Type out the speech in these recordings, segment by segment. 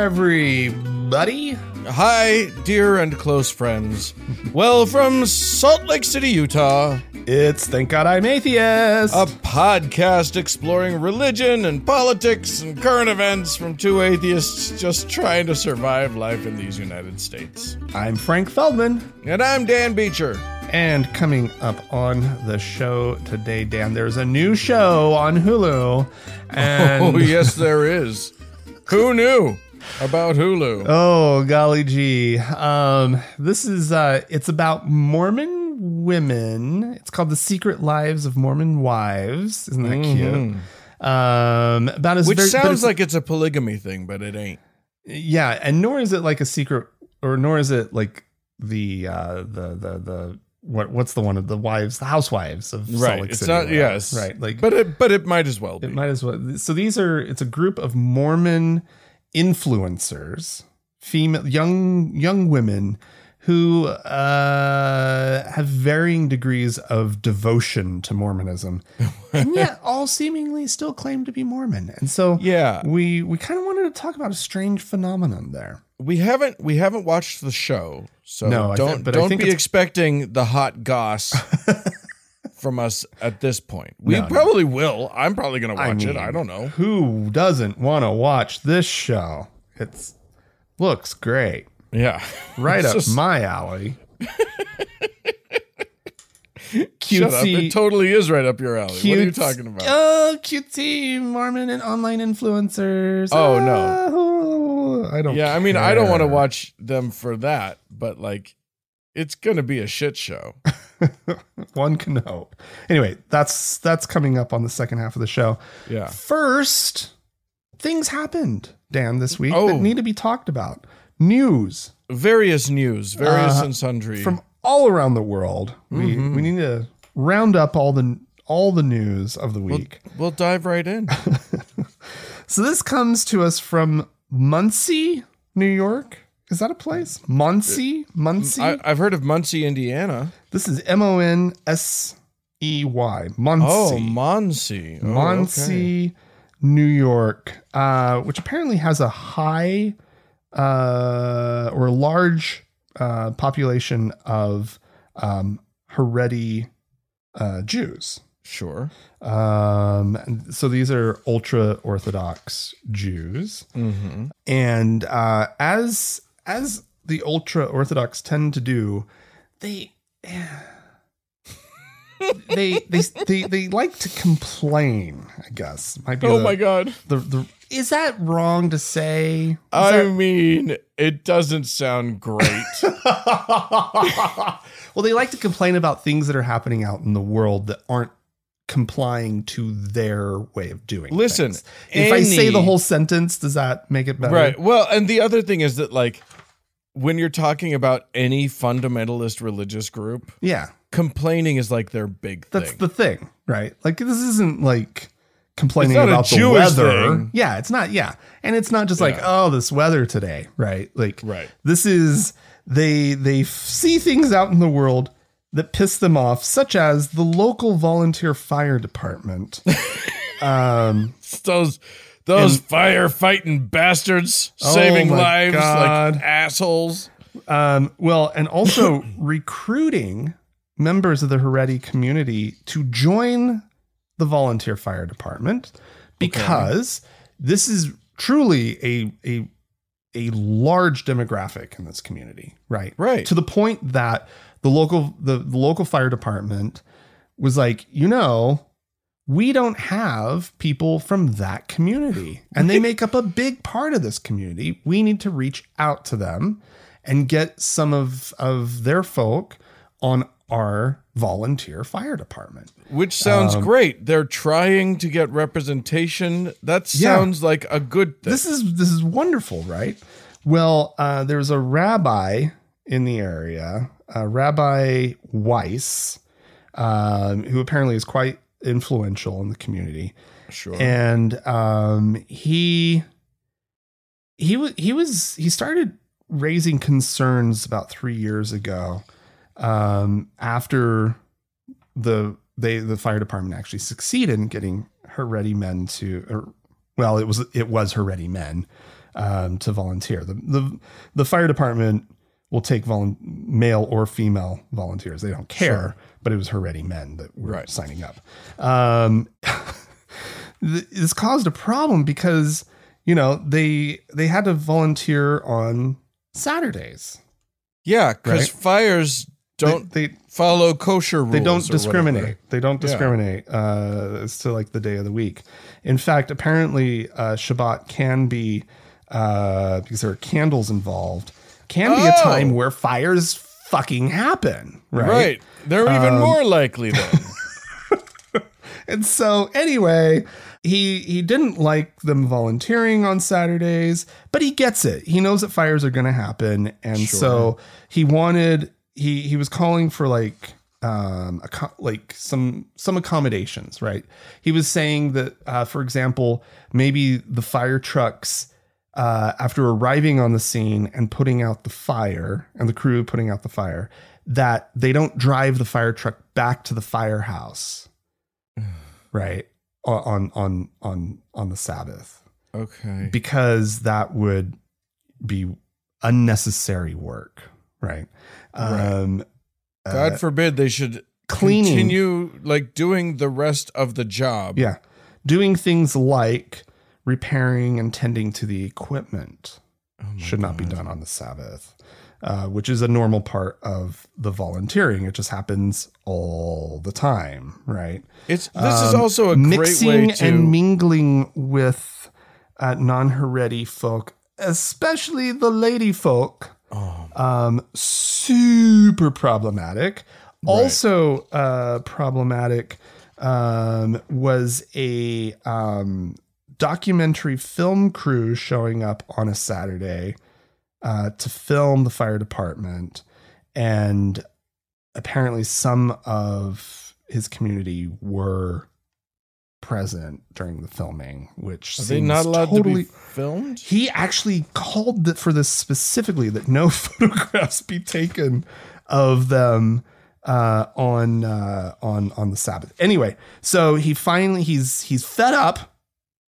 everybody. Hi, dear and close friends. Well, from Salt Lake City, Utah, It's Thank God I'm Atheist, a podcast exploring religion and politics and current events from two atheists just trying to survive life in these United States. I'm Frank Feldman. And I'm Dan Beecher. And coming up on the show today, Dan, there's a new show on Hulu. And Oh, yes, there is. Who knew about Hulu? Oh, golly gee. This is, it's about Mormon women. It's called The Secret Lives of Mormon Wives. Isn't that cute? Which sounds like it's a polygamy thing, but it ain't. Yeah, and nor is it like a secret, or nor is it like the what's the one of the wives, the housewives of Salt Lake It's City, not, yes, right? Like, but it might as well be. It might as well. So it's a group of Mormon influencers, female, young women who have varying degrees of devotion to Mormonism, and yet all seemingly still claim to be Mormon. And so, yeah, we kind of wanted to talk about a strange phenomenon there. We haven't watched the show, so no, don't be expecting the hot goss from us at this point. We probably will. I'm probably going to watch it. I don't know. Who doesn't want to watch this show? It looks great. Yeah. Right up my alley. Cutesy. Shut up. It totally is right up your alley. What are you talking about? Oh, cutesy Mormon and online influencers. Oh, no. I don't Yeah, I mean, care. I don't want to watch them for that, but like, it's going to be a shit show. One can hope. Anyway, that's coming up on the second half of the show. Yeah. First, things happened, Dan, this week that need to be talked about. News. Various and sundry. From all around the world. We need to round up all the news of the week. We'll dive right in. So this comes to us from Muncie, New York. Is that a place? Muncie? I've heard of Muncie, Indiana. This is Monsey. Muncie. Oh, Muncie. Oh, Muncie, okay. New York, which apparently has a high or large population of Haredi Jews. Sure. So these are ultra Orthodox Jews, and as the ultra Orthodox tend to do, they like to complain, I guess. Might be my God. Is that wrong to say? I mean, it doesn't sound great. Well, they like to complain about things that are happening out in the world that aren't complying to their way of doing things. If I say the whole sentence, does that make it better? Right. Well, and the other thing is that, like, when you're talking about any fundamentalist religious group, complaining is like their big thing. That's the thing, right? Like, this isn't like complaining about the Jewish weather. Thing. Yeah, it's not. Yeah. And it's not just like, oh, this weather today, right? Like, this is, they see things out in the world that piss them off, such as the local volunteer fire department. Those firefighting bastards saving lives like assholes. Well, and also recruiting members of the Haredi community to join the volunteer fire department, because this is truly a large demographic in this community, right? Right. To the point that the local fire department was like, we don't have people from that community, and they make up a big part of this community. We need to reach out to them and get some of their folk on our volunteer fire department. Which sounds great. They're trying to get representation. That sounds like a good thing. This is wonderful, right? Well, there's a rabbi in the area, Rabbi Weiss, who apparently is quite influential in the community. Sure. And he started raising concerns about 3 years ago, after the fire department actually succeeded in getting Haredi men well, it was already men to volunteer. The fire department will take male or female volunteers. They don't care, sure. But it was already men that were signing up. This caused a problem because, they had to volunteer on Saturdays. Yeah, because fires don't follow kosher rules. They don't discriminate. They don't discriminate as to like the day of the week. In fact, apparently Shabbat can be, because there are candles involved, can be a time where fires fucking happen. Right. They're even more likely then. And so anyway, he didn't like them volunteering on Saturdays, but he gets it. He knows that fires are going to happen. And so he was calling for like some accommodations, right? He was saying that, for example, maybe the fire trucks, after arriving on the scene and putting out the fire, and the crew putting out the fire, that they don't drive the fire truck back to the firehouse, right? On the Sabbath. Okay. Because that would be unnecessary work, right? God forbid they should continue like doing the rest of the job. Yeah. Doing things like repairing and tending to the equipment should not be done on the Sabbath, which is a normal part of the volunteering. It just happens all the time, right? This is also a great way to mixing and mingling with non-Haredi folk, especially the lady folk. Super problematic. Right. Also problematic was a documentary film crew showing up on a Saturday to film the fire department, and apparently some of his community were present during the filming, which are they not allowed to be filmed? He actually called for this specifically, that no photographs be taken of them on the Sabbath. Anyway, so he finally he's fed up.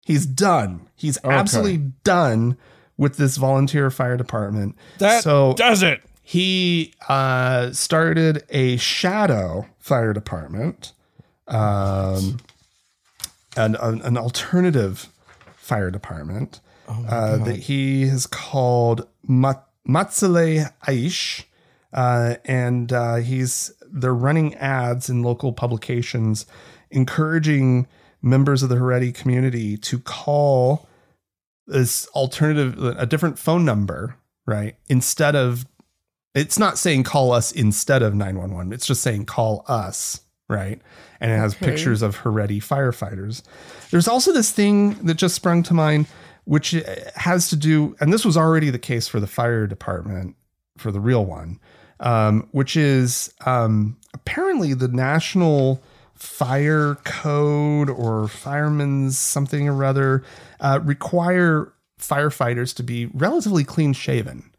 He's done. He's absolutely done with this volunteer fire department. That does it. He started a shadow fire department, and an alternative fire department that he has called Matzalei Aish, and they're running ads in local publications encouraging members of the Haredi community to call this a different phone number, right? Instead of, it's not saying call us instead of 911. It's just saying call us, right? And it has pictures of Haredi firefighters. There's also this thing that just sprung to mind, which has to do, and this was already the case for the fire department, for the real one, which is apparently the National Fire Code or Fireman's something or other require firefighters to be relatively clean shaven,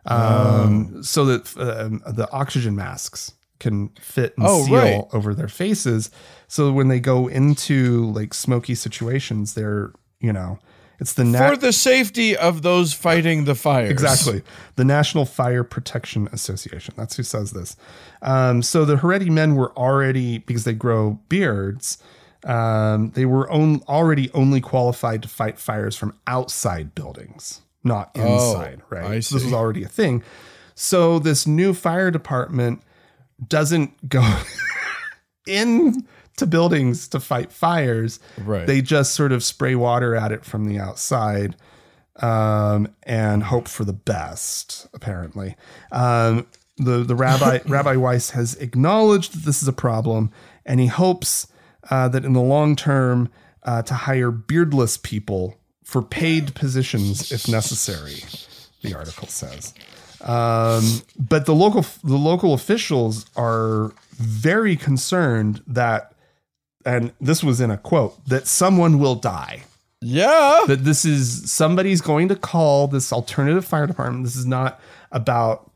so that the oxygen masks can fit and seal over their faces. So when they go into like smoky situations, they're, it's for the safety of those fighting the fires. Exactly. The National Fire Protection Association. That's who says this. So the Haredi men were already, because they grow beards, they were already only qualified to fight fires from outside buildings, not inside, right? So this was already a thing. So this new fire department doesn't go into buildings to fight fires. Right. They just sort of spray water at it from the outside, and hope for the best, apparently. The Rabbi Weiss has acknowledged that this is a problem, and he hopes that in the long term to hire beardless people for paid positions if necessary, the article says. But the local officials are very concerned that, and this was in a quote, that someone will die. Yeah. That this is, somebody's going to call this alternative fire department. This is not about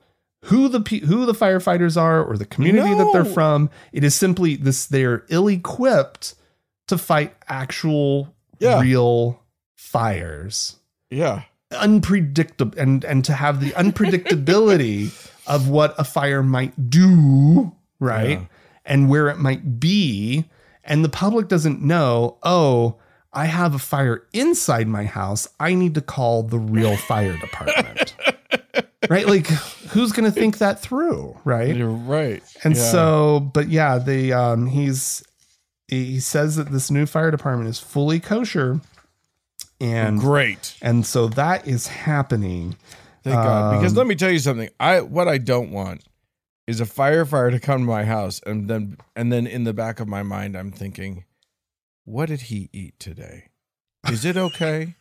who the firefighters are or the community that they're from. It is simply this, they're ill-equipped to fight actual real fires. Yeah. Unpredictable, and to have the unpredictability of what a fire might do, right? Yeah. And where it might be. And the public doesn't know, oh, I have a fire inside my house. I need to call the real fire department. Right? Like, who's going to think that through? Right. You're right. And so, but yeah, he says that this new fire department is fully kosher. And great. And so that is happening. Thank God. Because let me tell you something. What I don't want is a firefighter to come to my house and then in the back of my mind I'm thinking, what did he eat today? Is it okay?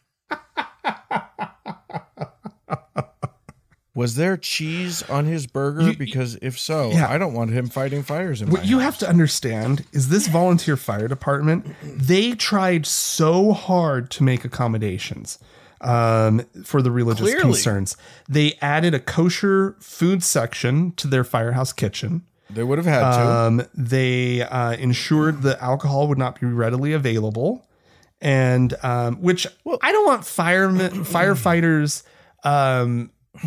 Was there cheese on his burger? Because if so, I don't want him fighting fires in my house. What you have to understand is this volunteer fire department, they tried so hard to make accommodations for the religious concerns. They added a kosher food section to their firehouse kitchen. They would have had to. They ensured that alcohol would not be readily available. And which I don't want firefighters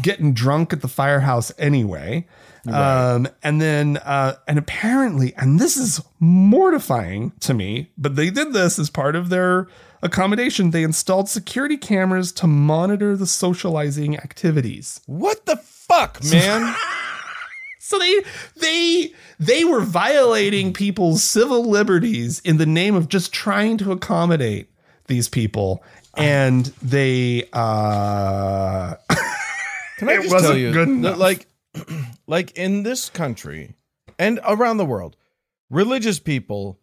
getting drunk at the firehouse anyway. Right. And then, and apparently, and this is mortifying to me, but they did this as part of their accommodation. They installed security cameras to monitor the socializing activities. What the fuck, man? So they were violating people's civil liberties in the name of just trying to accommodate these people. And they, Can I just tell you that, like in this country and around the world, religious people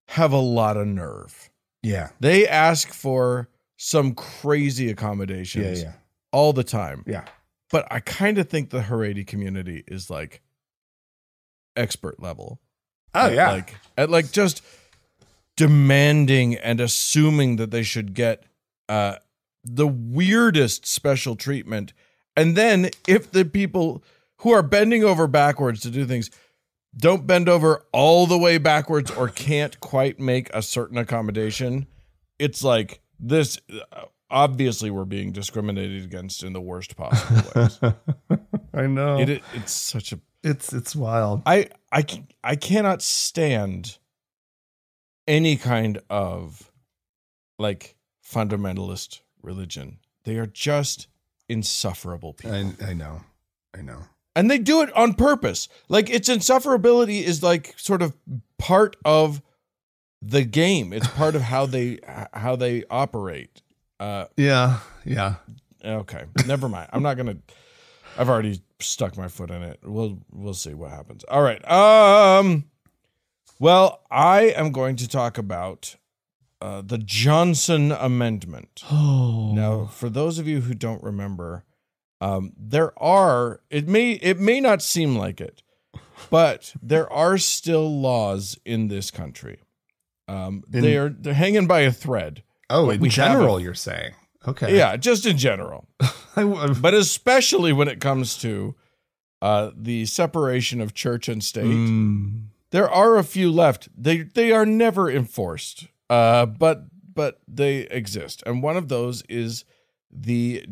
have a lot of nerve. Yeah. They ask for some crazy accommodations all the time. Yeah. But I kind of think the Haredi community is like expert level. Oh, yeah. At just demanding and assuming that they should get the weirdest special treatment. And then if the people who are bending over backwards to do things don't bend over all the way backwards or can't quite make a certain accommodation, it's like this. Obviously, we're being discriminated against in the worst possible ways. I know. It's such a... It's wild. I cannot stand any kind of like fundamentalist religion. They are just insufferable people. I know. And they do it on purpose. Like, its insufferability is like sort of part of the game. It's part of how they operate. Yeah. Okay. Never mind. I've already stuck my foot in it. We'll see what happens. All right. Well, I am going to talk about the Johnson Amendment. Oh. Now, for those of you who don't remember, it may not seem like it, but there are still laws in this country. They're hanging by a thread. Oh, in general, you're saying. Okay. Yeah, just in general. But especially when it comes to the separation of church and state. There are a few left. They are never enforced, but they exist. And one of those is the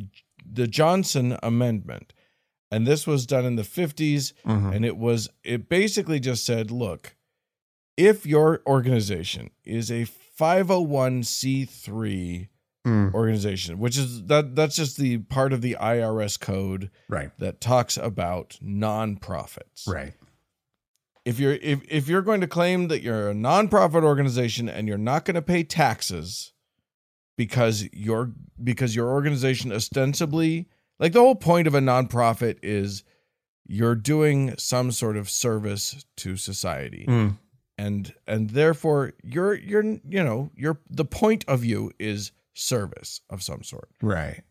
Johnson Amendment. And this was done in the 50s. And it basically just said, look, if your organization is a 501c3 organization, which is that's just the part of the IRS code that talks about nonprofits. Right. If you're going to claim that you're a nonprofit organization and you're not going to pay taxes because your organization ostensibly, like, the whole point of a nonprofit is you're doing some sort of service to society. And therefore you're the point of you is service of some sort. Right.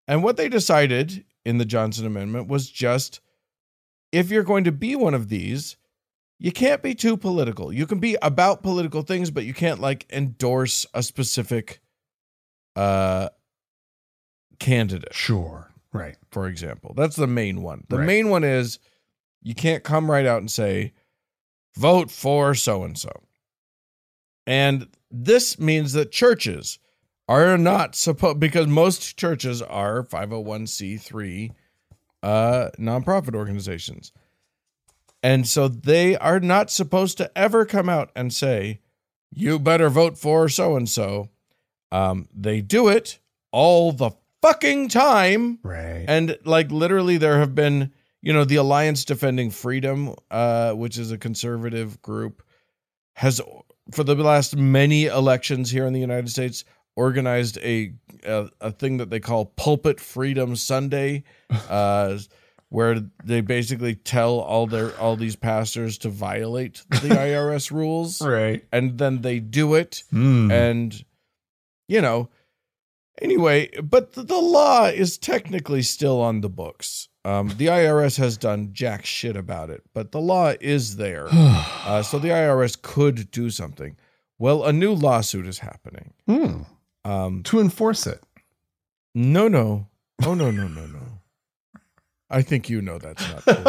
And what they decided in the Johnson Amendment was just, if you're going to be one of these, you can't be too political. You can be about political things, but you can't like endorse a specific candidate. Sure. Right. For example, that's the main one. The main one is you can't come right out and say, vote for so-and-so. And this means that churches are not supposed, because most churches are 501c3 nonprofit organizations. And so they are not supposed to ever come out and say, you better vote for so-and-so. They do it all the fucking time. Right. And like literally there have been, the Alliance Defending Freedom, which is a conservative group, has for the last many elections here in the United States organized a thing that they call Pulpit Freedom Sunday, where they basically tell all these pastors to violate the IRS rules. Right. And then they do it. And, anyway, but the law is technically still on the books. The IRS has done jack shit about it, but the law is there. So the IRS could do something. Well, a new lawsuit is happening. To enforce it. No. Oh, no. I think that's not true.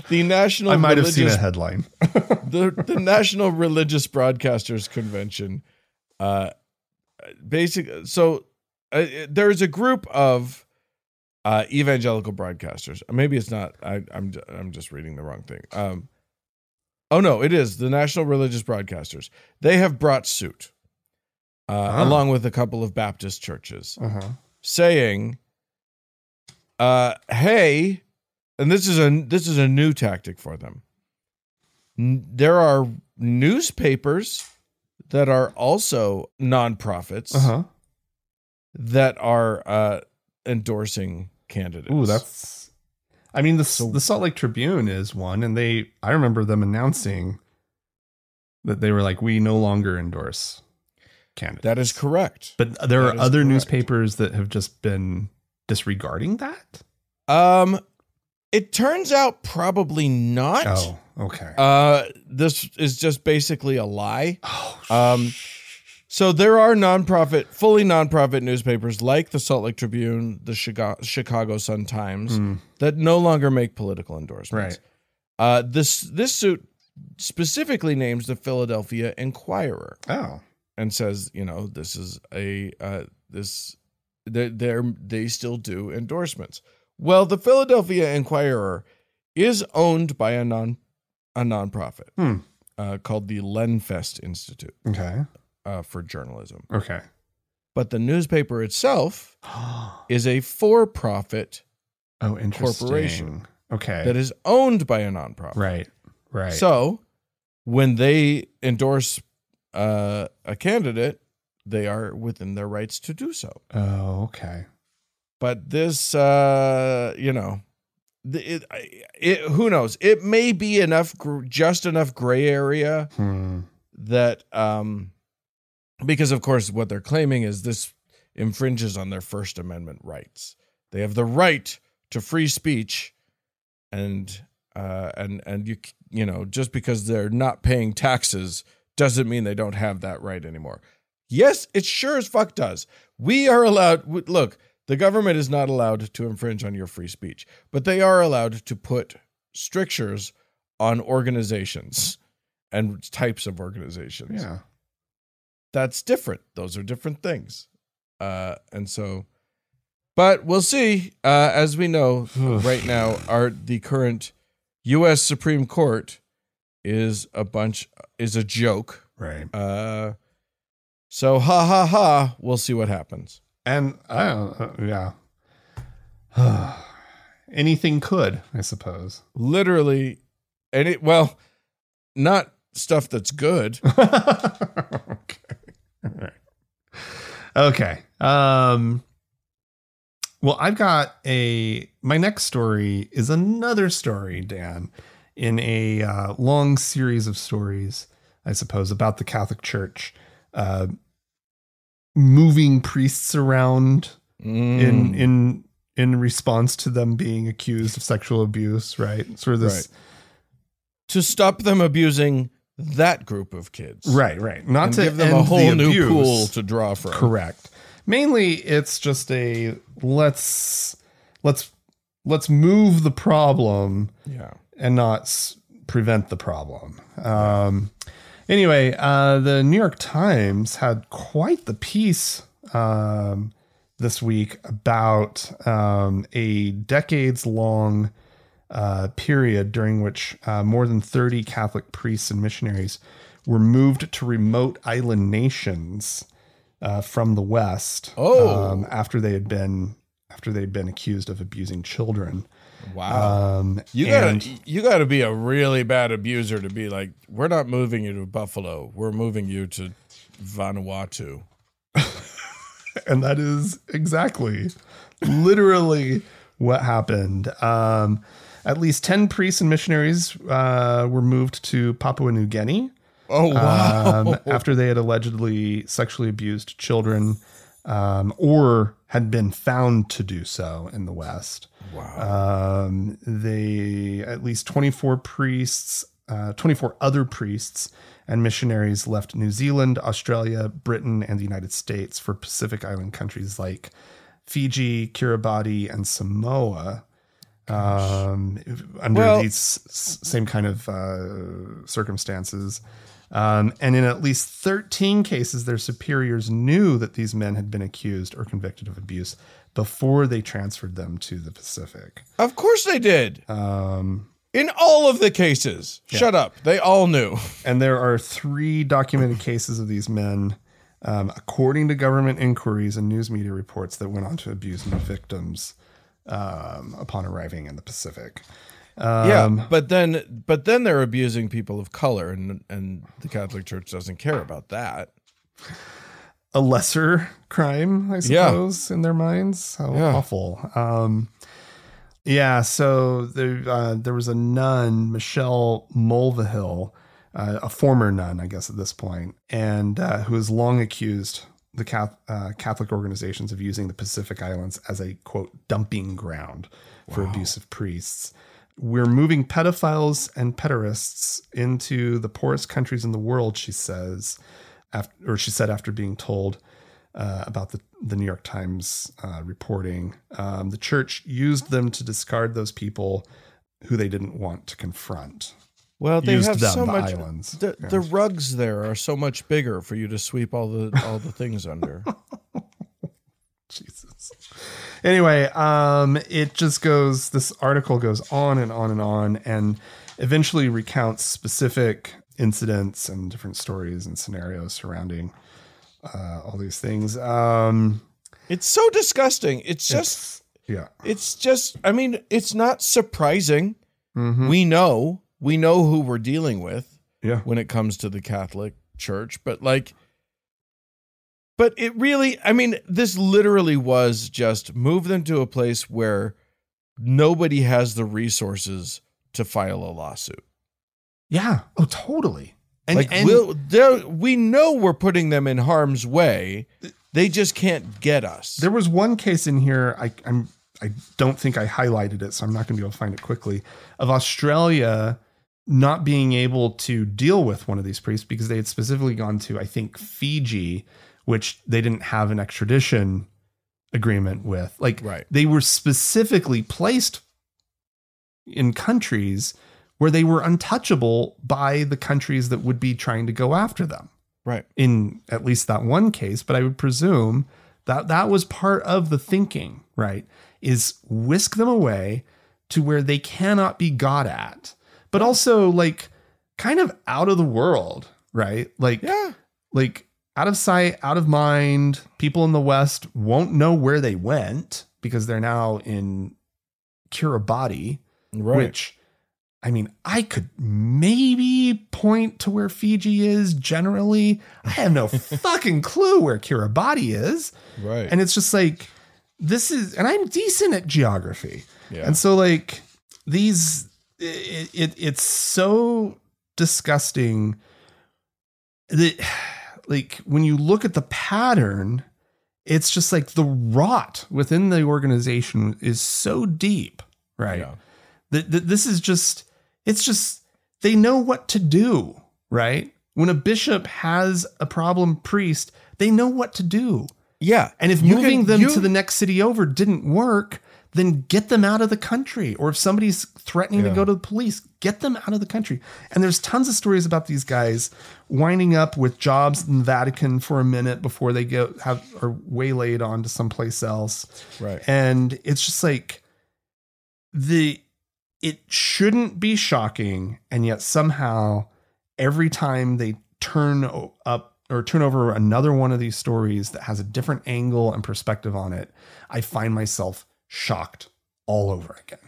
The National I might have seen a headline. the National Religious Broadcasters Convention. There's a group of evangelical broadcasters. Maybe it's not. I'm just reading the wrong thing. Oh no, it is the National Religious Broadcasters. They have brought suit, along with a couple of Baptist churches, saying, "Hey," and this is a new tactic for them. There are newspapers that are also nonprofits that are endorsing candidates. Ooh, the Salt Lake Tribune is one, and I remember them announcing that they were like, we no longer endorse candidates. That is correct. But there are other newspapers that have just been disregarding that? It turns out probably not. Oh, okay. This is just basically a lie. So there are fully nonprofit newspapers like the Salt Lake Tribune, the Chicago Sun-Times that no longer make political endorsements. Right. This suit specifically names the Philadelphia Inquirer. Oh. And says, this is they still do endorsements. Well, the Philadelphia Inquirer is owned by a nonprofit called the Lenfest Institute. Okay. For journalism. Okay. But the newspaper itself is a for-profit corporation. Okay. That is owned by a nonprofit. Right. So when they endorse a candidate, they are within their rights to do so. Oh, okay. But this, who knows? It may be just enough gray area that, because of course what they're claiming is this infringes on their First Amendment rights. They have the right to free speech, and just because they're not paying taxes doesn't mean they don't have that right anymore. Yes, it sure as fuck does. We are allowed. Look, the government is not allowed to infringe on your free speech, but they are allowed to put strictures on organizations and types of organizations. Yeah. That's different. Those are different things. And so, but we'll see. As we know right now, the current U.S. Supreme Court is a joke. Right. So ha. We'll see what happens. And yeah. Anything could, I suppose. Literally, not stuff that's good. Okay. Well, I've got my next story is another story, Dan, in a long series of stories, I suppose, about the Catholic Church moving priests around in response to them being accused of sexual abuse, right? Sort of this to stop them abusing that group of kids. Right. Not and to give them a whole new pool to draw from. Correct. Mainly it's just let's move the problem and not prevent the problem. Anyway, the New York Times had quite the piece this week about a decades-long period during which more than 30 Catholic priests and missionaries were moved to remote island nations from the West after they'd been accused of abusing children. Wow. You gotta be a really bad abuser to be like, we're not moving you to Buffalo. We're moving you to Vanuatu. And that is exactly, literally what happened. At least 10 priests and missionaries were moved to Papua New Guinea. Oh, wow. After they had allegedly sexually abused children or had been found to do so in the West. Wow. At least 24 other priests and missionaries left New Zealand, Australia, Britain, and the United States for Pacific Island countries like Fiji, Kiribati, and Samoa. Under these same kind of circumstances. And in at least 13 cases, their superiors knew that these men had been accused or convicted of abuse before they transferred them to the Pacific. Of course they did. In all of the cases. Yeah. Shut up. They all knew. And there are 3 documented cases of these men, according to government inquiries and news media reports, that went on to abuse new victims upon arriving in the Pacific. But then they're abusing people of color, and the Catholic Church doesn't care about that. A lesser crime, I suppose, in their minds. How awful. So there was a nun, Michelle Mulvihill, a former nun, I guess, at this point, and who has long accused the Catholic organizations of using the Pacific Islands as a, quote, dumping ground for abusive priests. We're moving pedophiles and pederasts into the poorest countries in the world, she says, after being told about the New York Times reporting. The church used them to discard those people who they didn't want to confront. Well, they have so much. Islands. The rugs there are so much bigger for you to sweep all the things under. Jesus. Anyway, it just goes. This article goes on and on and on, and eventually recounts specific incidents and different stories and scenarios surrounding all these things. It's so disgusting. It's just. I mean, it's not surprising. Mm-hmm. We know who we're dealing with when it comes to the Catholic Church, but it really, I mean, this literally was just move them to a place where nobody has the resources to file a lawsuit. Yeah. Oh, totally. And we know we're putting them in harm's way. They just can't get us. There was one case in here. I don't think I highlighted it, so I'm not going to be able to find it quickly, of Australia not being able to deal with one of these priests because they had specifically gone to, I think, Fiji, which they didn't have an extradition agreement with. They were specifically placed in countries where they were untouchable by the countries that would be trying to go after them. Right. In at least that one case, but I would presume that was part of the thinking, right? Is whisk them away to where they cannot be got at, but also kind of out of the world, right? Out of sight, out of mind. People in the West won't know where they went because they're now in Kiribati, which, I mean, I could maybe point to where Fiji is generally. I have no fucking clue where Kiribati is. Right. And it's just and I'm decent at geography. Yeah. And so it's so disgusting that when you look at the pattern, it's just the rot within the organization is so deep, right? Yeah. This is just, they know what to do, right? When a bishop has a problem priest, they know what to do. Yeah. And if moving them to the next city over didn't work, then get them out of the country. Or if somebody's threatening to go to the police, get them out of the country. And there's tons of stories about these guys winding up with jobs in the Vatican for a minute before they are waylaid on to someplace else. Right. And it's just like it shouldn't be shocking. And yet somehow every time they turn over another one of these stories that has a different angle and perspective on it, I find myself shocked all over again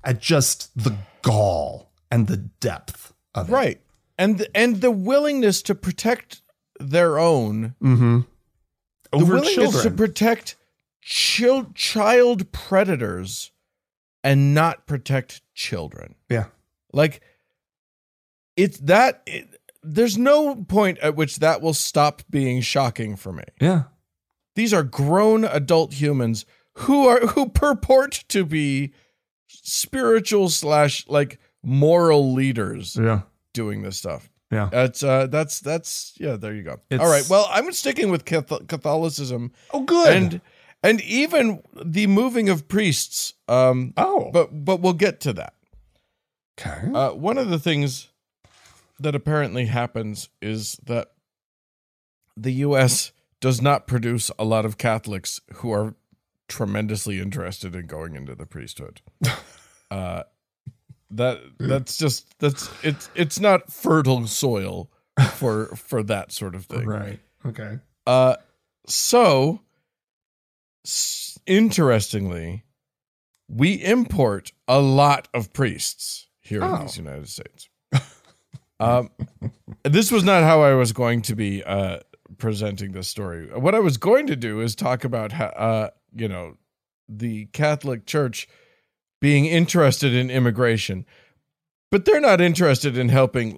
at just the gall and the depth of it. Right. And the willingness to protect their own. Mm-hmm. The willingness to protect child predators and not protect children. Yeah. Like there's no point at which that will stop being shocking for me. Yeah. These are grown adult humans who purport to be spiritual / like moral leaders. Yeah. Doing this stuff. Yeah. That's there you go. All right. Well, I'm sticking with Catholicism. Oh, good. And even the moving of priests. But we'll get to that. Okay. One of the things that apparently happens is that the U.S. does not produce a lot of Catholics who are tremendously interested in going into the priesthood. It's not fertile soil for that sort of thing. Right. Okay. So interestingly, we import a lot of priests here in these United States. This was not how I was going to be presenting this story. What I was going to do is talk about how, the Catholic Church being interested in immigration, but they're not interested in helping,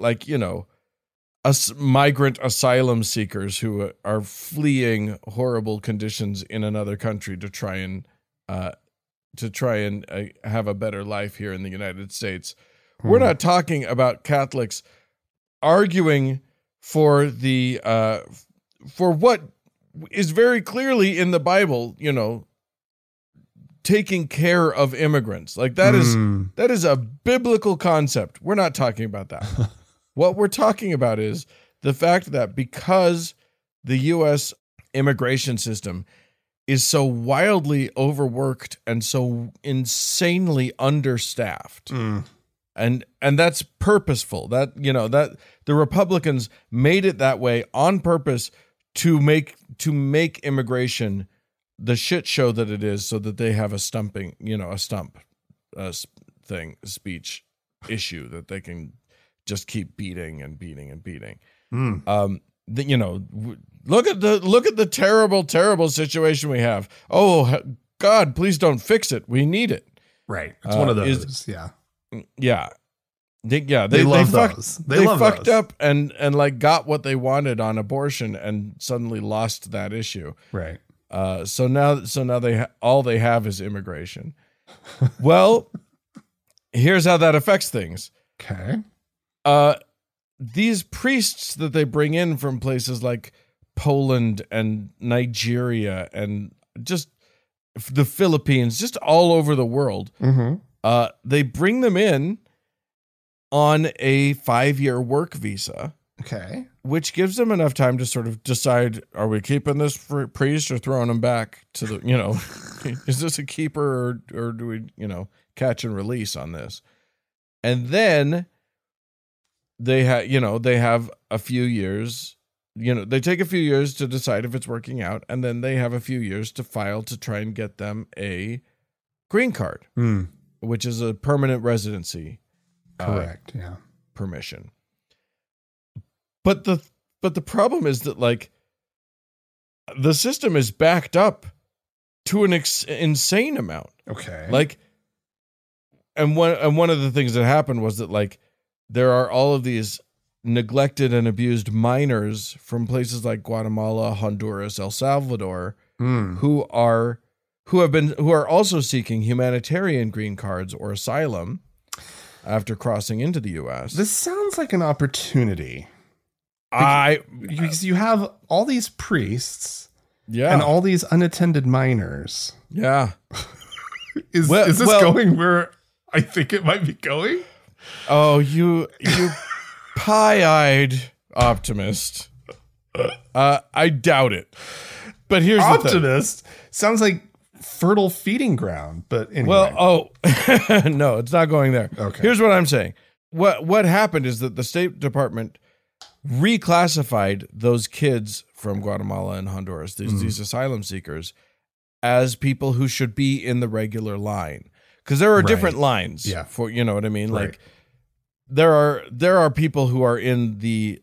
migrant asylum seekers who are fleeing horrible conditions in another country to try and have a better life here in the United States. We're not talking about Catholics arguing for for what is very clearly in the Bible, taking care of immigrants. Like that is a biblical concept. We're not talking about that. What we're talking about is the fact that because the U.S. immigration system is so wildly overworked and so insanely understaffed, and that's purposeful. That that the Republicans made it that way on purpose to make immigration the shit show that it is, so that they have a stump issue that they can just keep beating and beating and beating. Look at the terrible situation we have. Oh God, please don't fix it. We need it. Right. It's one of those. Yeah. They love those. They fucked up and got what they wanted on abortion and suddenly lost that issue. Right. So now all they have is immigration. Well, here's how that affects things. Okay. These priests that they bring in from places like Poland and Nigeria and just the Philippines, just all over the world, they bring them in on a 5-year work visa. Okay. Which gives them enough time to sort of decide, are we keeping this priest or throwing him back to the, is this a keeper or do we, catch and release on this? And then they have a few years, they take a few years to decide if it's working out. And then they have a few years to file to try and get them a green card, which is a permanent residency. Correct. Yeah. Permission. But the problem is that the system is backed up to an insane amount. Okay. And one of the things that happened was that there are all of these neglected and abused minors from places like Guatemala, Honduras, El Salvador, who are also seeking humanitarian green cards or asylum after crossing into the U.S. This sounds like an opportunity. Because you have all these priests, and all these unattended minors, Is this going where I think it might be going? Oh, you pie-eyed optimist. I doubt it. But here's optimist the thing. Sounds like fertile feeding ground. But anyway. Well, no, it's not going there. Okay. Here's what I'm saying. What happened is that the State Department reclassified those kids from Guatemala and Honduras, these asylum seekers, as people who should be in the regular line. Because there are different lines for, you know what I mean? Right. Like there are people who are in the,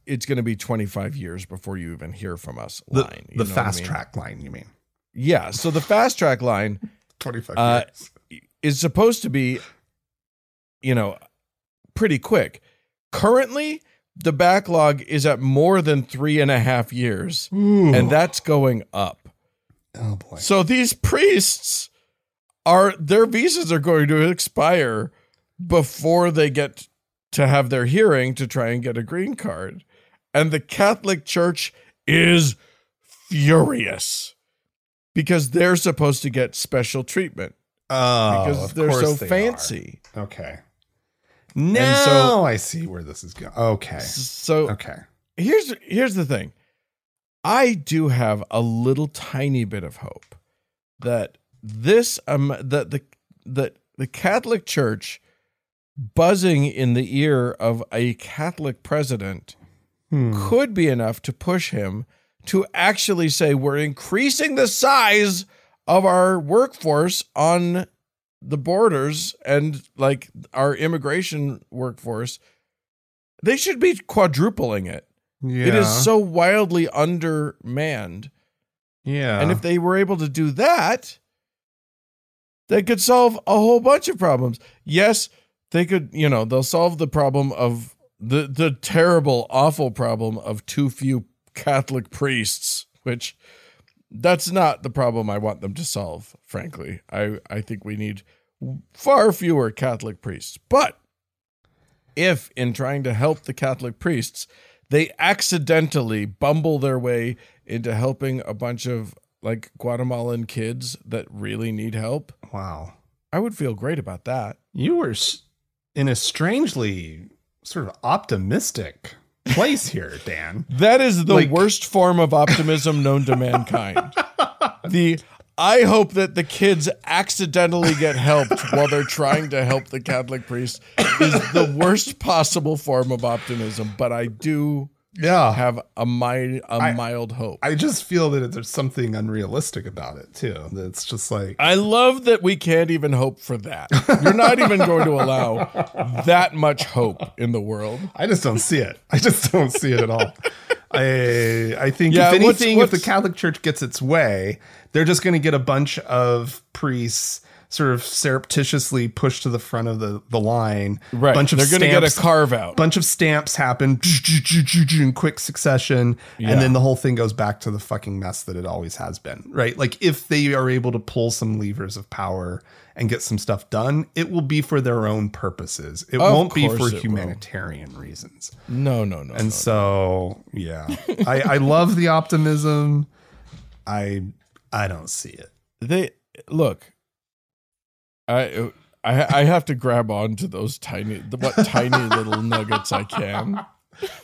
it's going to be 25 years before you even hear from us line. The fast track line, you mean? Yeah. So the fast track line 25 years. Is supposed to be, pretty quick. Currently, the backlog is at more than 3.5 years, and that's going up. Oh boy. So these priests their visas are going to expire before they get to have their hearing to try and get a green card. And the Catholic Church is furious because they're supposed to get special treatment. Oh, because they're so fancy. Okay. Now I see where this is going. Okay. So here's the thing. I do have a little tiny bit of hope that that the Catholic Church buzzing in the ear of a Catholic president could be enough to push him to actually say we're increasing the size of our workforce on the borders and like our immigration workforce. They should be quadrupling it. Yeah. It is so wildly undermanned. Yeah. And if they were able to do that, they could solve a whole bunch of problems. Yes, they could, they'll solve the problem of the terrible, awful problem of too few Catholic priests, which that's not the problem I want them to solve, frankly. I think we need far fewer Catholic priests. But if in trying to help the Catholic priests, they accidentally bumble their way into helping a bunch of like Guatemalan kids that really need help. Wow. I would feel great about that. You were in a strangely sort of optimistic place here, Dan. That is the worst form of optimism known to mankind. I hope that the kids accidentally get helped while they're trying to help the Catholic priests is the worst possible form of optimism, but I do have a mild hope. I just feel that there's something unrealistic about it too. It's just like, I love that we can't even hope for that. You're not even going to allow that much hope in the world. I just don't see it. I just don't see it at all. I think if anything, if the Catholic Church gets its way, they're just going to get a bunch of priests sort of surreptitiously pushed to the front of the line. Right. They're going to get a carve out. Bunch of stamps happen in quick succession. Yeah. And then the whole thing goes back to the fucking mess that it always has been. Right. Like if they are able to pull some levers of power and get some stuff done, it will be for their own purposes. It won't be for humanitarian reasons. No. And so, yeah, I love the optimism. I don't see it. I have to grab on to those tiny little nuggets I can.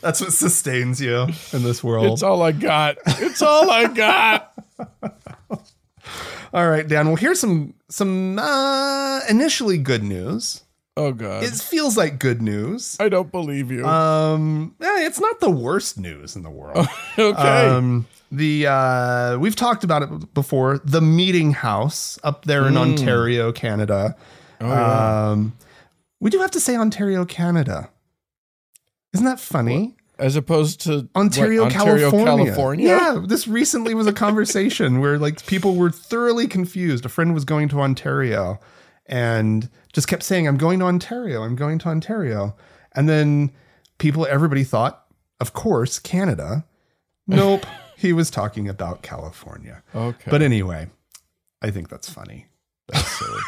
That's what sustains you in this world. It's all I got. It's all I got. All right, Dan. Well, here's some initially good news. Oh God. It feels like good news. I don't believe you. It's not the worst news in the world. Okay. We've talked about it before. The Meeting House up there in Ontario, Canada. Oh, yeah. We do have to say Ontario, Canada. Isn't that funny? As opposed to Ontario, California. Yeah, this recently was a conversation where like people were thoroughly confused. A friend was going to Ontario and just kept saying, I'm going to Ontario. I'm going to Ontario. And then everybody thought, of course, Canada. Nope. He was talking about California. Okay. But anyway, I think that's funny. That's silly.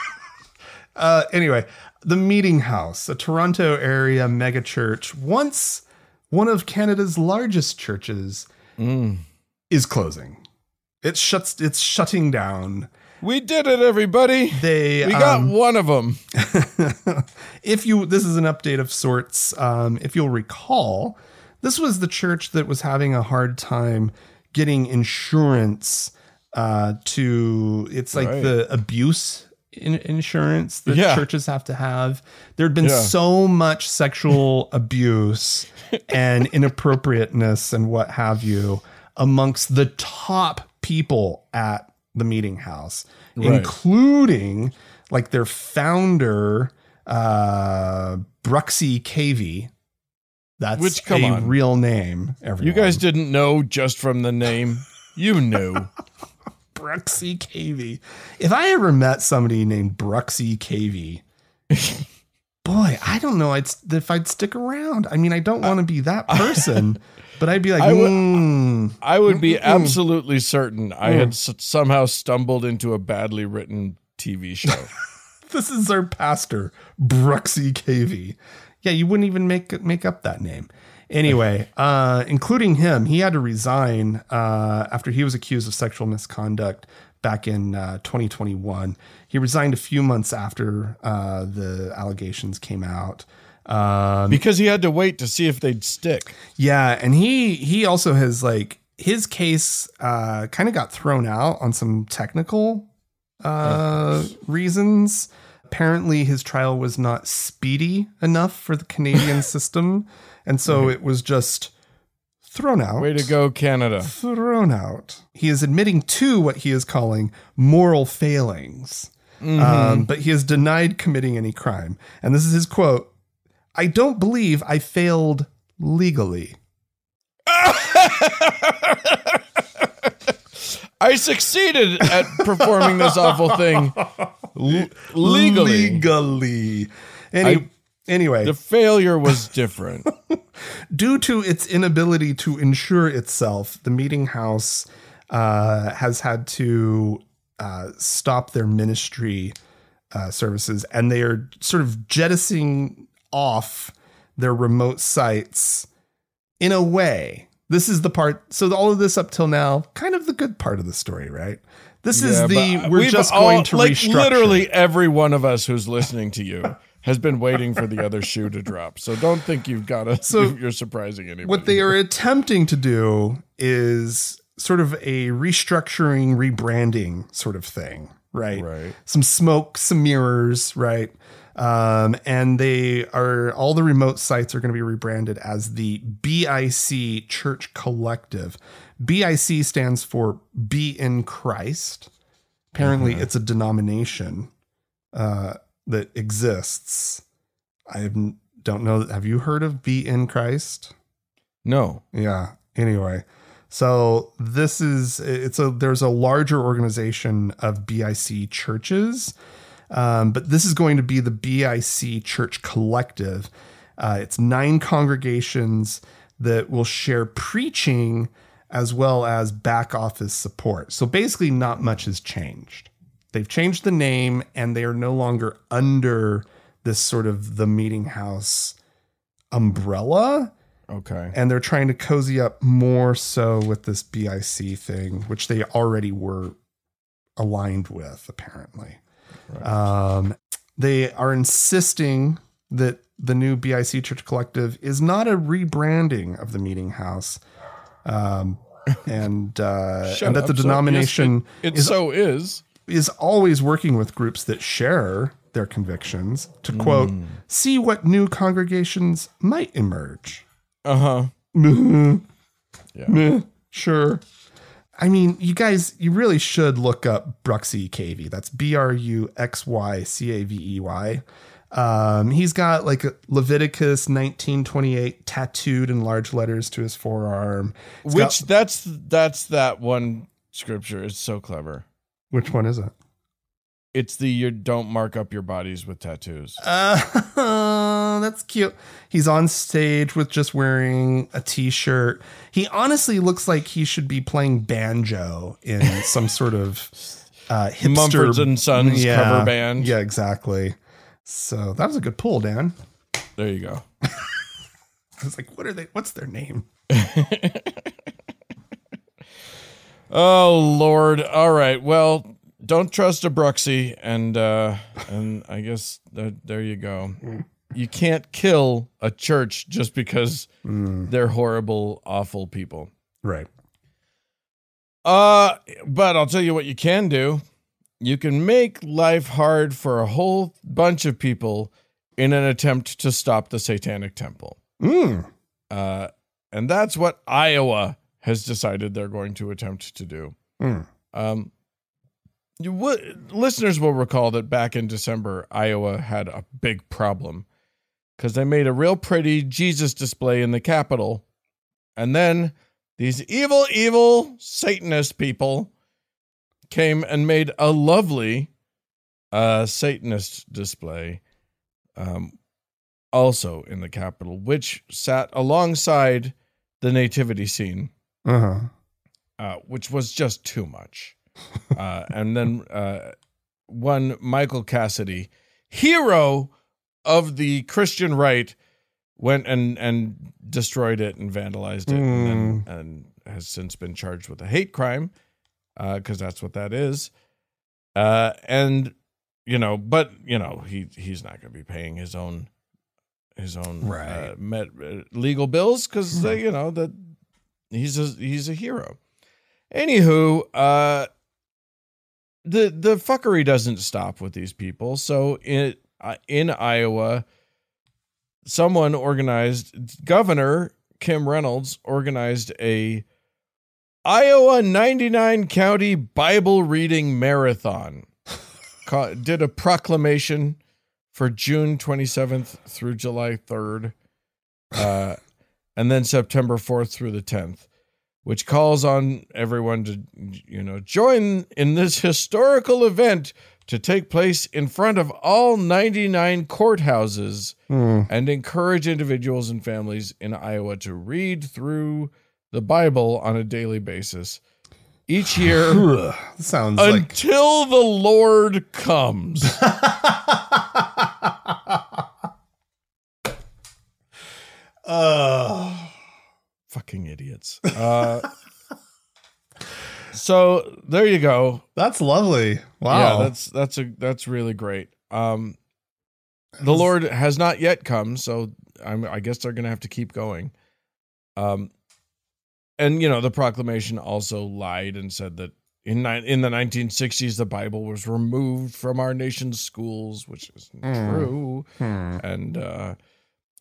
Anyway, the Meeting House, a Toronto area mega church, once one of Canada's largest churches, is closing. It's shutting down. We did it, everybody. We got one of them. This is an update of sorts. If you'll recall, this was the church that was having a hard time getting insurance it's like the abuse insurance that churches have to have. There'd been so much sexual abuse and inappropriateness and what have you amongst the top people at the meeting house, including like their founder, Bruxy Cavey. That's a real name. Everyone. You guys didn't know just from the name. You knew. Bruxy Cavey. If I ever met somebody named Bruxy Cavey, boy, I don't know if I'd stick around. I mean, I don't want to be that person, but I'd be like, I would be absolutely certain I had somehow stumbled into a badly written TV show. This is our pastor, Bruxy Cavey. Yeah, you wouldn't even make up that name. Anyway, including him, he had to resign after he was accused of sexual misconduct back in 2021. He resigned a few months after the allegations came out. Because he had to wait to see if they'd stick. Yeah, and he also has his case kind of got thrown out on some technical reasons. Apparently his trial was not speedy enough for the Canadian system. And so it was just thrown out. Way to go, Canada. Thrown out. He is admitting to what he is calling moral failings. But he has denied committing any crime. And this is his quote. "I don't believe I failed legally." I succeeded at performing this awful thing legally. Anyway. The failure was different. Due to its inability to insure itself, the meeting house has had to stop their ministry services, and they are sort of jettisoning off their remote sites in a way. This is the part. So all of this up till now, kind of the good part of the story, right? This is we're just going to restructure. Literally every one of us who's listening to you has been waiting for the other shoe to drop. So don't think you've got to, you're surprising anybody. What they are attempting to do is sort of a restructuring, rebranding sort of thing, right? Right. Some smoke, some mirrors, right? And all the remote sites are going to be rebranded as the BIC Church Collective. BIC stands for Be in Christ. Apparently it's a denomination, that exists. I don't know. Have you heard of Be in Christ? No. Yeah. Anyway, so there's a larger organization of BIC churches, but this is going to be the BIC Church Collective. It's 9 congregations that will share preaching as well as back office support. So basically not much has changed. They've changed the name, and they are no longer under this sort of the meeting house umbrella. Okay. And they're trying to cozy up more so with this BIC thing, which they already were aligned with, apparently. Right. They are insisting that the new BIC Church Collective is not a rebranding of the meeting house. And that the denomination is always working with groups that share their convictions to, quote, see what new congregations might emerge. Yeah. Sure. I mean, you guys, you really should look up Bruxy Cavey. That's BRUXYCAVEY. He's got like Leviticus 19:28 tattooed in large letters to his forearm. That's that one scripture. It's so clever. Which one is it? It's the you don't mark up your bodies with tattoos. That's cute. He's on stage with just wearing a t-shirt. He honestly looks like he should be playing banjo in some sort of hipster Mumford and Sons cover band. Yeah, exactly. So that was a good pull, Dan. There you go. I was like, what's their name? Oh, Lord. All right. Well, don't trust a Bruxy, and I guess there you go. You can't kill a church just because they're horrible, awful people. Right. But I'll tell you what you can do. You can make life hard for a whole bunch of people in an attempt to stop the Satanic Temple. And that's what Iowa has decided they're going to attempt to do. Listeners will recall that back in December, Iowa had a big problem because they made a real pretty Jesus display in the Capitol. And then these evil, evil Satanist people came and made a lovely Satanist display also in the Capitol, which sat alongside the nativity scene, which was just too much. And then one Michael Cassidy, hero of the Christian right, went and destroyed it and vandalized it, and has since been charged with a hate crime, because that's what that is. And he's not going to be paying his own right. Legal bills because that he's a hero. Anywho, the fuckery doesn't stop with these people. So in Iowa, someone organized, Governor Kim Reynolds organized a Iowa 99 county Bible reading marathon. Did a proclamation for June 27th through July 3rd, and then September 4th through the 10th, which calls on everyone to, join in this historical event to take place in front of all 99 courthouses and encourage individuals and families in Iowa to read through the Bible on a daily basis each year sounds until the Lord comes. Fucking idiots. So there you go. That's lovely. Wow. Yeah, that's really great. The Lord has not yet come, so I guess they're going to have to keep going. And the proclamation also lied and said that in the 1960s the Bible was removed from our nation's schools, which isn't true. And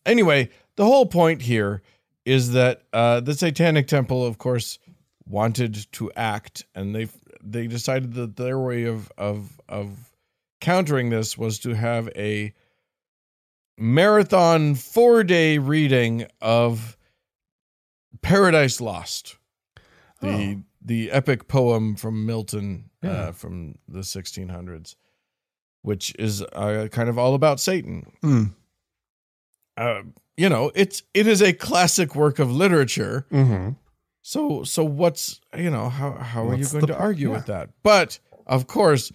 anyway, the whole point here is that the Satanic Temple, of course, wanted to act, and they decided that their way of countering this was to have a marathon 4-day reading of Paradise Lost, the epic poem from Milton from the 1600s, which is kind of all about Satan. It is a classic work of literature. So what's, how are you going to argue with that? But of course,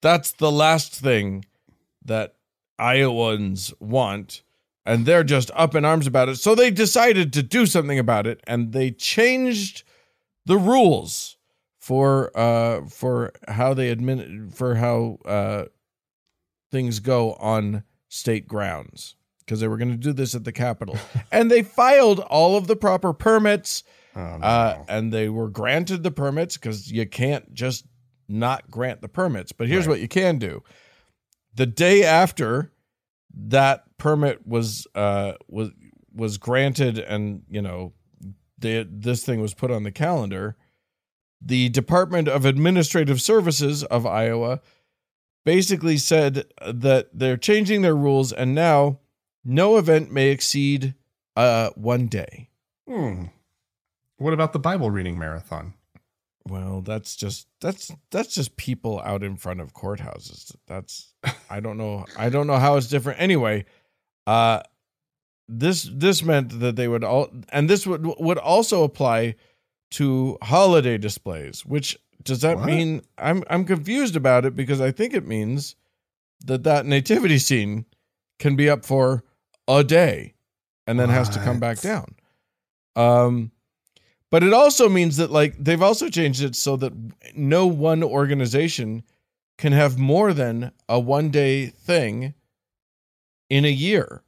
that's the last thing that Iowans want, and they're just up in arms about it. So they decided to do something about it, and they changed the rules for how things go on state grounds, because they were going to do this at the Capitol. And they filed all of the proper permits. And they were granted the permits, because you can't just not grant the permits. But here's what you can do. The day after that permit was granted, and this thing was put on the calendar, the Department of Administrative Services of Iowa basically said that they're changing their rules, and now no event may exceed 1 day. What about the Bible reading marathon? Well, that's just people out in front of courthouses. I don't know how it's different. Anyway, this meant that they would all, and this would also apply to holiday displays. Which does that mean? I'm confused about it, because I think it means that nativity scene can be up for a day and then has to come back down. But it also means that, they've also changed it so that no one organization can have more than a one-day thing in a year.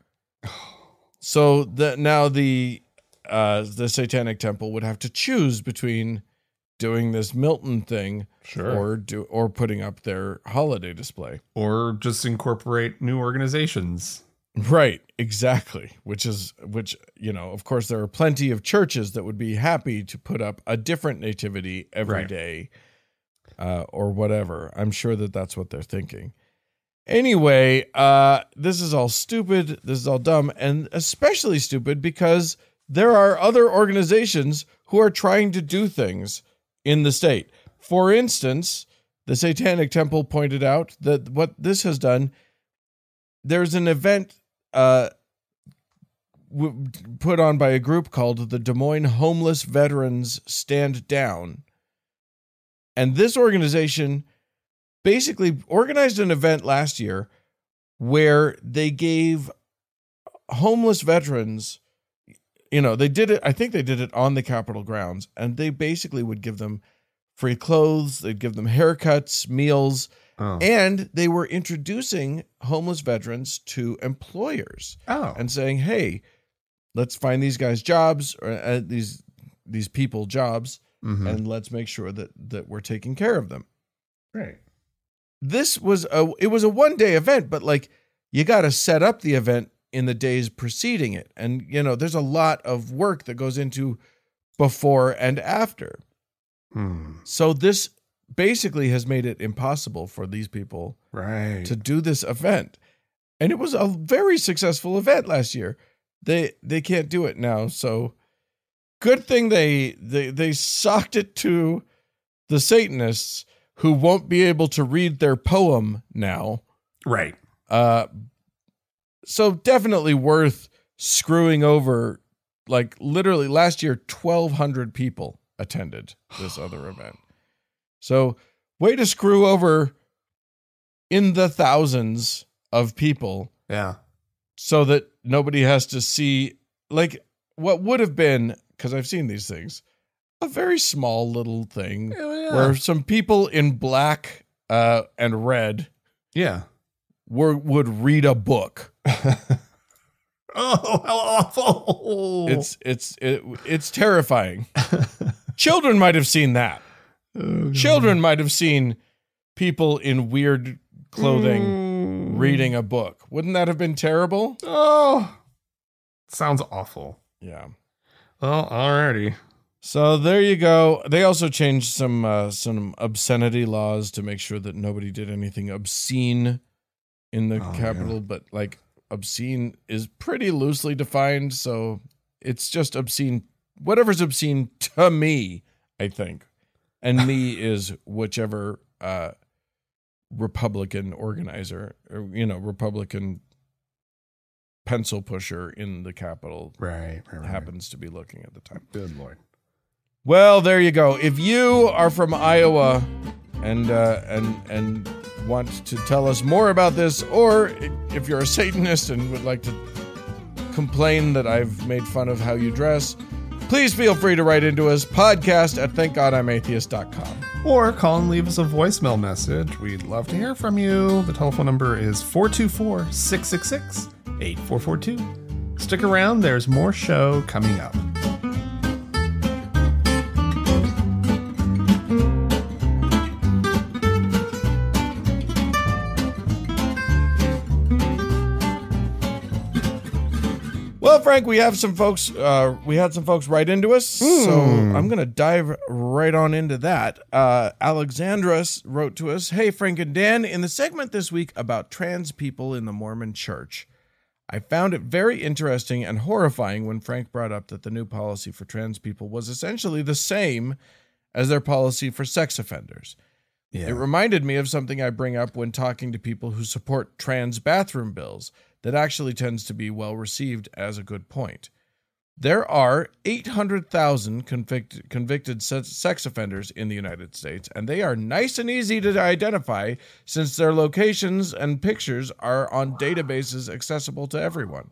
So that now the Satanic Temple would have to choose between doing this Milton thing, or putting up their holiday display, or just incorporate new organizations. Right, exactly. Which, of course, there are plenty of churches that would be happy to put up a different nativity every day, or whatever. I'm sure that's what they're thinking. Anyway, this is all stupid. This is all dumb, and especially stupid because there are other organizations who are trying to do things in the state. For instance, the Satanic Temple pointed out that what this has done, there's an event put on by a group called the Des Moines Homeless Veterans Stand Down. And this organization basically organized an event last year where they gave homeless veterans, they did it, I think they did it on the Capitol grounds, and they basically would give them free clothes, they'd give them haircuts, meals, and they were introducing homeless veterans to employers and saying, hey, let's find these guys jobs, or these people jobs, and let's make sure that we're taking care of them. Right. This was a one-day event, but you got to set up the event in the days preceding it. And, there's a lot of work that goes into before and after. So this basically has made it impossible for these people to do this event. And it was a very successful event last year. They can't do it now. So good thing they socked it to the Satanists, who won't be able to read their poem now. Right. So definitely worth screwing over. Literally last year, 1,200 people attended this other event. So way to screw over in the thousands of people. Yeah. So that nobody has to see what would have been, because I've seen these things, a very small little thing where some people in black and red would read a book. Oh, how awful. It's terrifying. Children might have seen that. Children might have seen people in weird clothing reading a book. Wouldn't that have been terrible? Oh, sounds awful. Yeah. Well, alrighty. So there you go. They also changed some obscenity laws to make sure that nobody did anything obscene in the Capitol. But obscene is pretty loosely defined, so it's just obscene. Whatever's obscene to me, I think, and me is whichever Republican organizer or Republican pencil pusher in the Capitol happens to be looking at the time. Good Lord. Well, there you go. If you are from Iowa and want to tell us more about this, or if you're a Satanist and would like to complain that I've made fun of how you dress, please feel free to write into us, podcast@thankgodimatheist.com. Or call and leave us a voicemail message. We'd love to hear from you. The telephone number is 424-666-8442. Stick around. There's more show coming up. Well, Frank, we have some folks. We had some folks write into us, so I'm going to dive right on into that. Alexandra wrote to us, "Hey, Frank and Dan, in the segment this week about trans people in the Mormon Church, I found it very interesting and horrifying when Frank brought up that the new policy for trans people was essentially the same as their policy for sex offenders. Yeah. It reminded me of something I bring up when talking to people who support trans bathroom bills that actually tends to be well received as a good point. There are 800,000 convicted sex offenders in the United States, and they are nice and easy to identify since their locations and pictures are on databases accessible to everyone.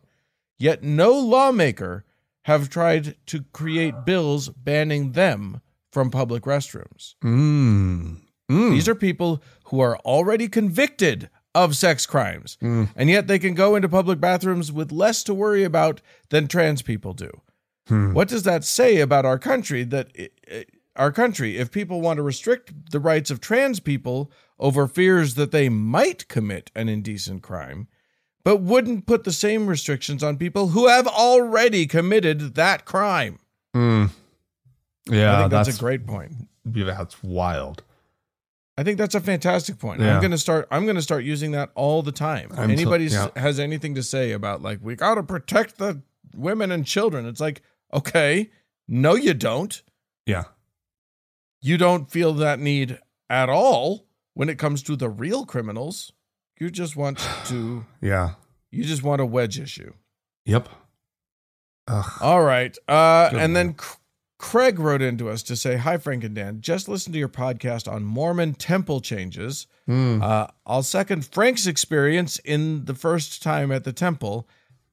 Yet no lawmaker have tried to create bills banning them from public restrooms." These are people who are already convicted of sex crimes, and yet they can go into public bathrooms with less to worry about than trans people do. What does that say about our country? If people want to restrict the rights of trans people over fears that they might commit an indecent crime, but wouldn't put the same restrictions on people who have already committed that crime. Yeah, I think that's a great point. That's wild. I think that's a fantastic point. Yeah. I'm going to start using that all the time. Anybody has anything to say about like, we got to protect the women and children. It's like, okay, no, you don't. Yeah. You don't feel that need at all when it comes to the real criminals. You just want to, you just want a wedge issue. Yep. All right. And then Craig wrote into us to say, hi, Frank and Dan. Just listen to your podcast on Mormon temple changes. I'll second Frank's experience in the first time at the temple.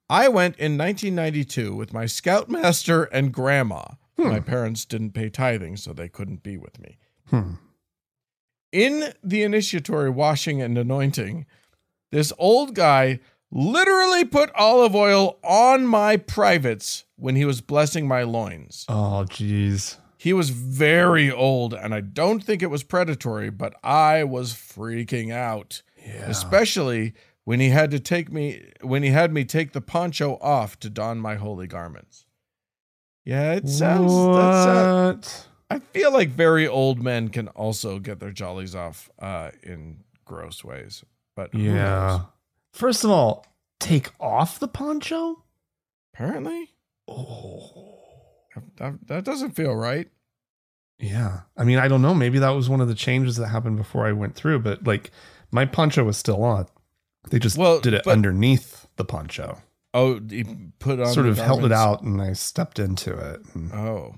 I went in 1992 with my scoutmaster and grandma. My parents didn't pay tithing, so they couldn't be with me. In the initiatory washing and anointing, this old guy literally put olive oil on my privates when he was blessing my loins. Oh, geez. He was very old, and I don't think it was predatory, but I was freaking out. Yeah. Especially when he had me take the poncho off to don my holy garments. Yeah, it sounds... I feel like very old men can also get their jollies off in gross ways. But who knows? First of all, take off the poncho? Apparently. Oh. That doesn't feel right. Yeah. I mean, I don't know. Maybe that was one of the changes that happened before I went through, but like my poncho was still on. They just did it underneath the poncho. Oh, he put on sort of held it out and I stepped into it. Oh,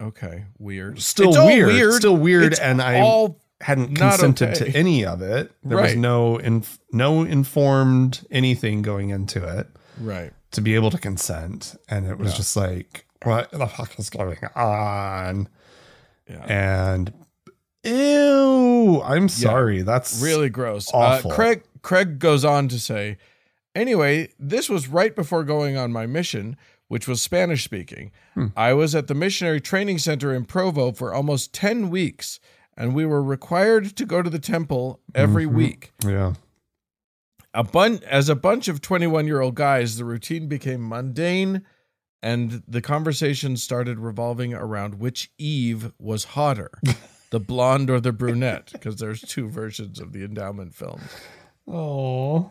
okay. Weird. Still weird. And I hadn't consented to any of it. There was no informed anything going into it. Right. To be able to consent. And it was just like, what the fuck is going on? Yeah. And ew, I'm sorry. That's really gross. Awful. Craig goes on to say, anyway, this was right before going on my mission, which was Spanish speaking. I was at the missionary training center in Provo for almost 10 weeks, and we were required to go to the temple every week. Yeah. As a bunch of 21-year-old guys, the routine became mundane, and the conversation started revolving around which Eve was hotter, the blonde or the brunette, because there's two versions of the endowment films. Oh.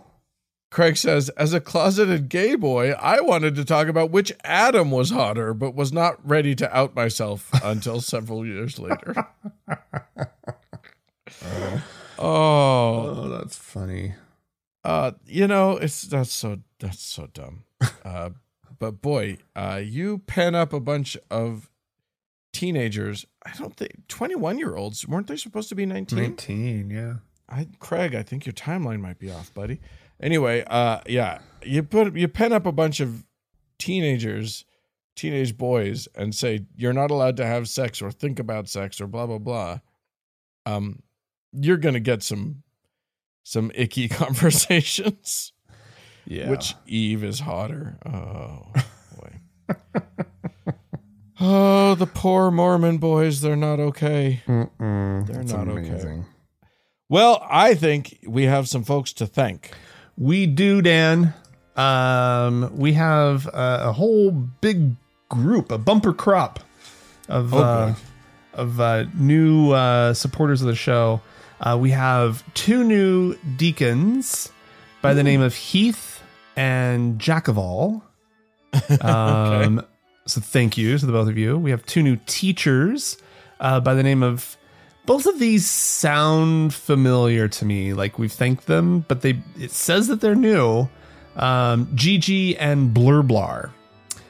Craig says, as a closeted gay boy, I wanted to talk about which Adam was hotter, but was not ready to out myself until several years later. Oh, that's funny. That's so dumb. But boy, you pen up a bunch of teenagers. I don't think 21-year-olds, weren't they supposed to be 19? 19, yeah. Craig, I think your timeline might be off, buddy. Anyway, you pen up a bunch of teenage boys and say you're not allowed to have sex or think about sex or blah blah blah. You're gonna get some icky conversations. Yeah. Which Eve is hotter? Oh boy. Oh, the poor Mormon boys. They're not okay. They're not okay. Well, I think we have some folks to thank. We do, Dan. We have a whole big group, a bumper crop of new supporters of the show. We have two new deacons by the name of Heath and Jackaval. Okay. So thank you to the both of you. We have two new teachers by the name of... Both of these sound familiar to me. Like we've thanked them, but it says that they're new. Gigi and Blurblar.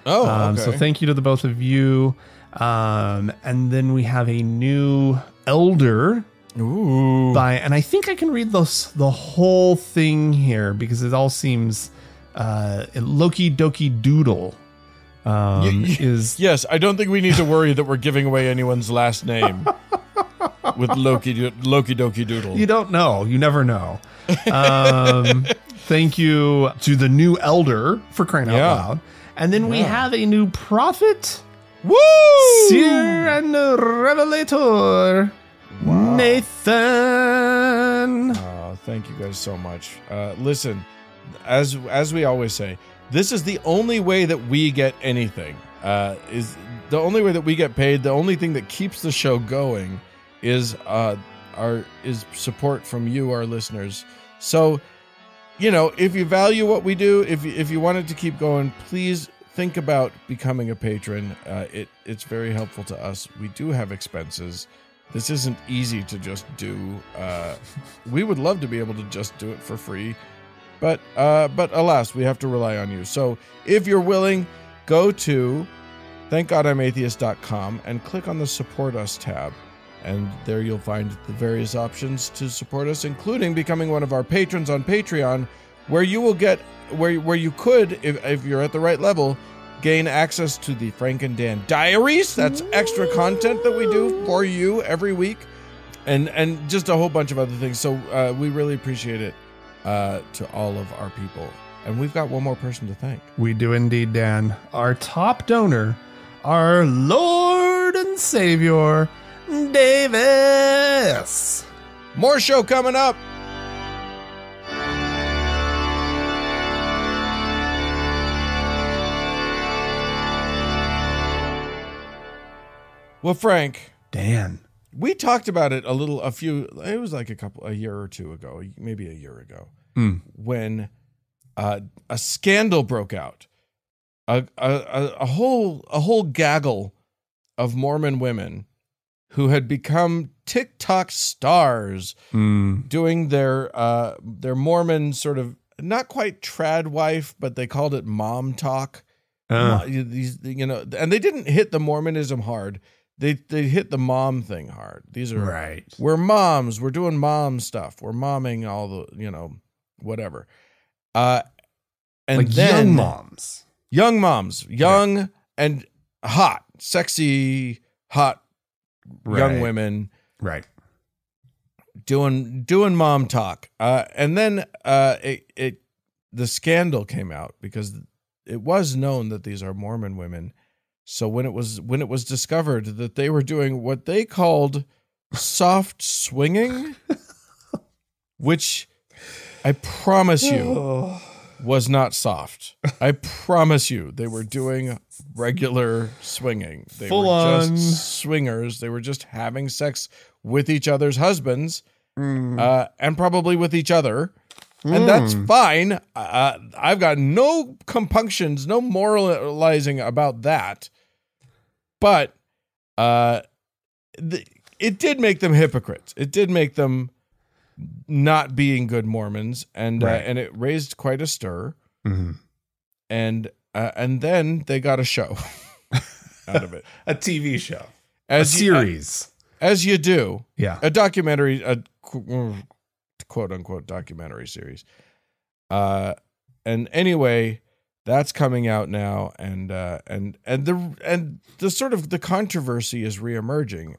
Oh, okay. So thank you to the both of you. And then we have a new elder. Ooh. And I think I can read the whole thing here because it all seems Loki Doki Doodle. Yes, I don't think we need to worry that we're giving away anyone's last name. with Loki Doki Doodle. You don't know. You never know. Thank you to the new elder for crying out loud. And then we have a new prophet. Woo! Seer and revelator. Wow. Nathan. Thank you guys so much. Listen, as we always say, this is the only way that we get anything. Is the only way that we get paid. The only thing that keeps the show going is support from you, our listeners. So, if you value what we do, if you want it to keep going, please think about becoming a patron. It's very helpful to us. We do have expenses. This isn't easy to just do. We would love to be able to just do it for free, but alas, we have to rely on you. So if you're willing, go to thankgodimatheist.com and click on the Support Us tab. And there you'll find the various options to support us, including becoming one of our patrons on Patreon, where you will get, where you could, if you're at the right level, gain access to the Frank and Dan Diaries. That's extra content that we do for you every week, and just a whole bunch of other things. So we really appreciate it to all of our people. And we've got one more person to thank. We do indeed, Dan. Our top donor, our Lord and Savior, Davis. More show coming up. Well, Frank. Dan. We talked about it it was like a year or two ago, maybe a year ago, when a scandal broke out. A whole gaggle of Mormon women who had become TikTok stars, doing their Mormon sort of, not quite trad wife, but they called it mom talk. And they didn't hit the Mormonism hard. They hit the mom thing hard. These are right. We're moms. We're doing mom stuff. We're momming all the, whatever. And like then young moms, and hot, sexy, hot young women, right? Doing mom talk. And then the scandal came out because it was known that these are Mormon women. So when it was discovered that they were doing what they called soft swinging, which I promise you was not soft. I promise you they were doing regular swinging. They were just swingers. They were just having sex with each other's husbands, and probably with each other. And that's fine. I've got no compunctions, no moralizing about that. But it did make them hypocrites. It did make them not being good Mormons, and it raised quite a stir. Mm-hmm. And then they got a show out of it, a TV show, a series, as you do, a documentary, a quote unquote documentary series. And anyway, that's coming out now, and the sort of the controversy is reemerging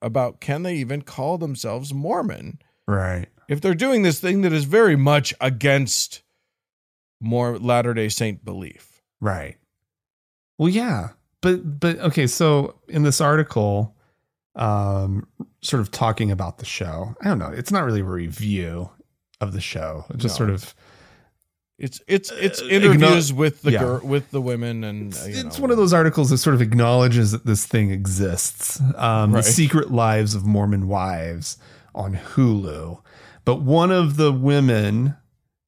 about, can they even call themselves Mormon? Right. If they're doing this thing that is very much against more Latter-day Saint belief. Right. Well, yeah, but okay. So in this article, sort of talking about the show, I don't know. It's not really a review of the show. It's just sort of. It's interviews with the women, and it's one of those articles that sort of acknowledges that this thing exists. The Secret Lives of Mormon Wives on Hulu. But one of the women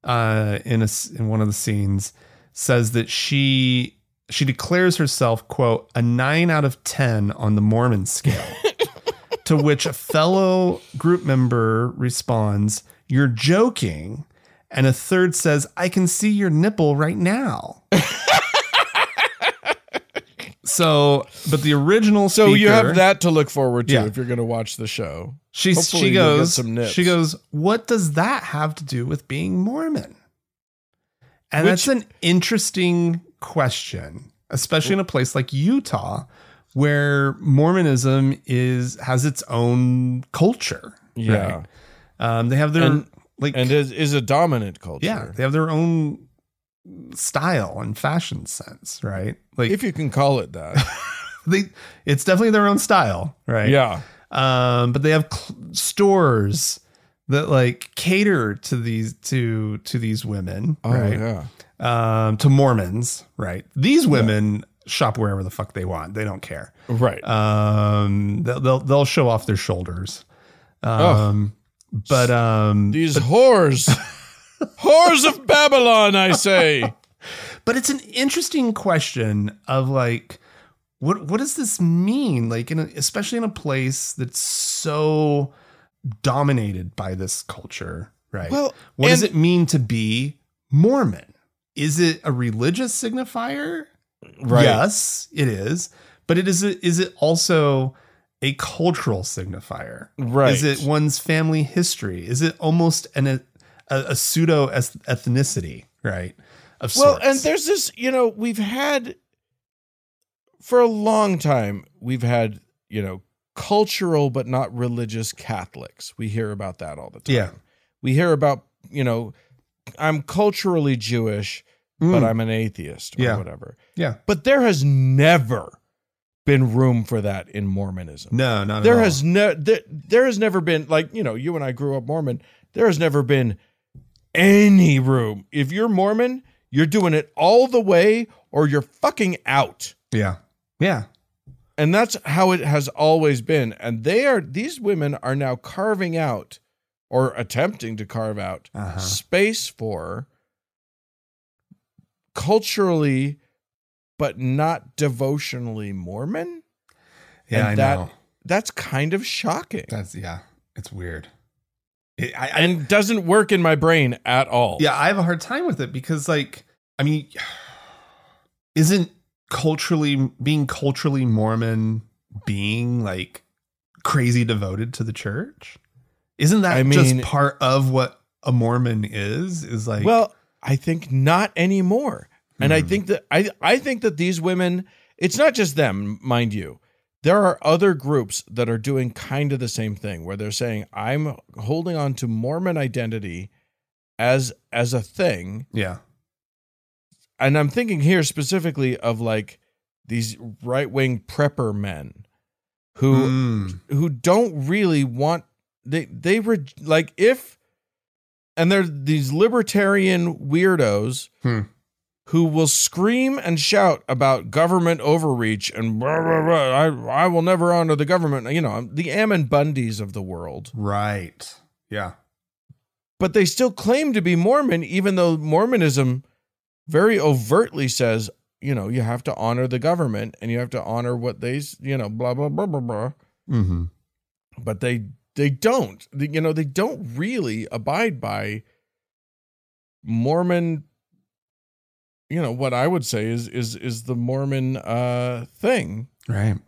in one of the scenes says that she declares herself, quote, a 9 out of 10 on the Mormon scale. To which a fellow group member responds, "You're joking." And a third says, "I can see your nipple right now." So, but the original speaker, so you have that to look forward to if you're going to watch the show. She goes, "What does that have to do with being Mormon?" And that's an interesting question, especially in a place like Utah, where Mormonism has its own culture. Yeah. Right? They have their and is a dominant culture. Yeah, they have their own style and fashion sense, right? Like, if you can call it that. It's definitely their own style, right? Yeah. But they have stores that like cater to these women, right? Yeah. To Mormons, right? These women shop wherever the fuck they want. They don't care. Right. They'll show off their shoulders. But these whores, whores of Babylon, I say. But it's an interesting question of like, what does this mean? Like, especially in a place that's so dominated by this culture, right? Well, what does it mean to be Mormon? Is it a religious signifier? Right. Yes, it is. But is it also a cultural signifier? Right. Is it one's family history? Is it almost a pseudo ethnicity, right? Of sorts. And there's this, we've had for a long time, we've had, cultural but not religious Catholics. We hear about that all the time. Yeah. We hear about, I'm culturally Jewish, but I'm an atheist or whatever. Yeah. But there has never been room for that in Mormonism. No, not there at all. has there has never been, like, you and I grew up Mormon. There has never been any room. If you're Mormon, you're doing it all the way or you're fucking out. Yeah. Yeah. And that's how it has always been. And these women are now carving out or attempting to carve out space for culturally, but not devotionally Mormon. Yeah, and I know. That's kind of shocking. It's weird. And doesn't work in my brain at all. Yeah, I have a hard time with it because, like, I mean, isn't being culturally Mormon being like crazy devoted to the church? Isn't that just part of what a Mormon is like? Well, I think not anymore. And I think that I think that these women, it's not just them, mind you. There are other groups that are doing kind of the same thing where they're saying, I'm holding on to Mormon identity as a thing. Yeah. And I'm thinking here specifically of like these right-wing prepper men who don't really want, they were like, and they're these libertarian weirdos who will scream and shout about government overreach and blah, blah, blah. I will never honor the government. The Ammon Bundys of the world. Right. Yeah. But they still claim to be Mormon, even though Mormonism very overtly says, you have to honor the government and you have to honor what they, blah, blah, blah, blah, blah. Mm-hmm. But they don't, they don't really abide by Mormon, what I would say is the Mormon thing. Right.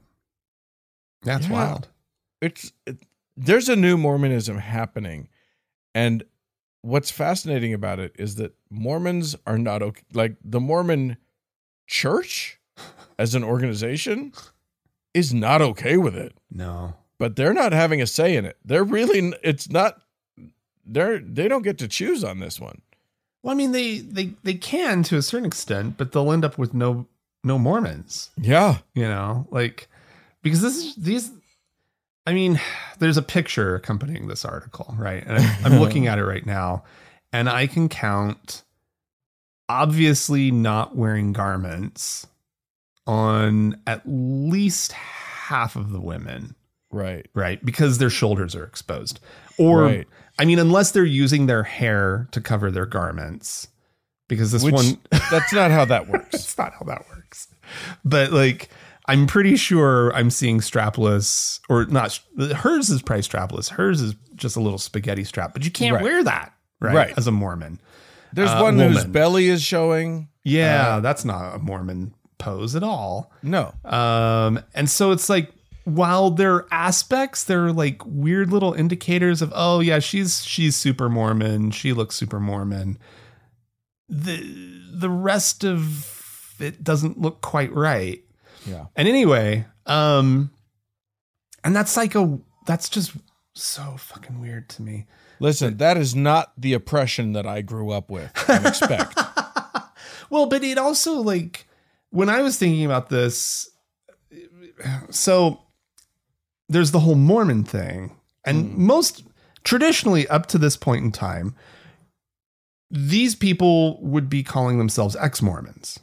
That's wild. There's a new Mormonism happening. And what's fascinating about it is that Mormons are not okay. Like the Mormon church as an organization is not okay with it. No. But they're not having a say in it. They don't get to choose on this one. Well, I mean, they can to a certain extent, but they'll end up with no Mormons. Yeah. Because there's a picture accompanying this article, right? And I'm looking at it right now, and I can count obviously not wearing garments on at least half of the women. Right. Right. Because their shoulders are exposed. Or, unless they're using their hair to cover their garments. Because that's not how that works. That's not how that works. But like, I'm pretty sure I'm seeing strapless or not. Hers is probably strapless. Hers is just a little spaghetti strap, but you can't wear that. Right. As a Mormon. There's one whose belly is showing. Yeah. That's not a Mormon pose at all. No. And so it's like, while they're aspects, they're like weird little indicators of, oh yeah, she's super Mormon. She looks super Mormon. The rest of it doesn't look quite right. Yeah. And anyway, And that's that's just so fucking weird to me. Listen, that is not the oppression that I grew up with and expect. Well, but it also, like, when I was thinking about this, so there's the whole Mormon thing. And most traditionally up to this point in time, these people would be calling themselves ex-Mormons.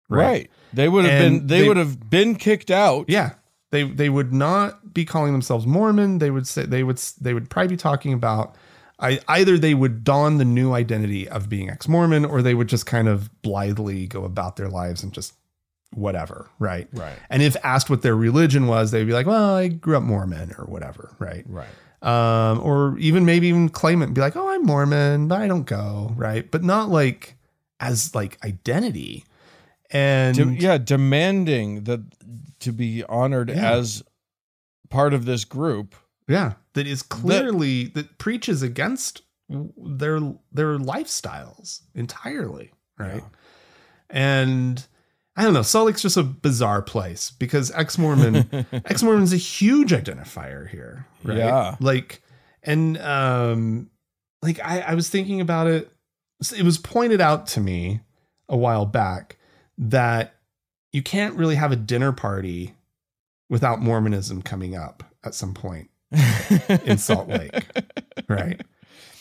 Right. They would have been kicked out. Yeah. They would not be calling themselves Mormon. They would probably be talking about either they would don the new identity of being ex-Mormon, or they would just kind of blithely go about their lives and just whatever. Right. Right. And if asked what their religion was, they'd be like, well, I grew up Mormon or whatever. Right. Right. Or even claim it and be like, oh, I'm Mormon, but I don't go. Right. But not like as like identity. And demanding that to be honored as part of this group. Yeah. That is clearly that preaches against their lifestyles entirely. Right. Yeah. And I don't know. Salt Lake's just a bizarre place because ex-Mormon is a huge identifier here. Right. Yeah. Like, and, like I was thinking about it. It was pointed out to me a while back that you can't really have a dinner party without Mormonism coming up at some point in Salt Lake. Right.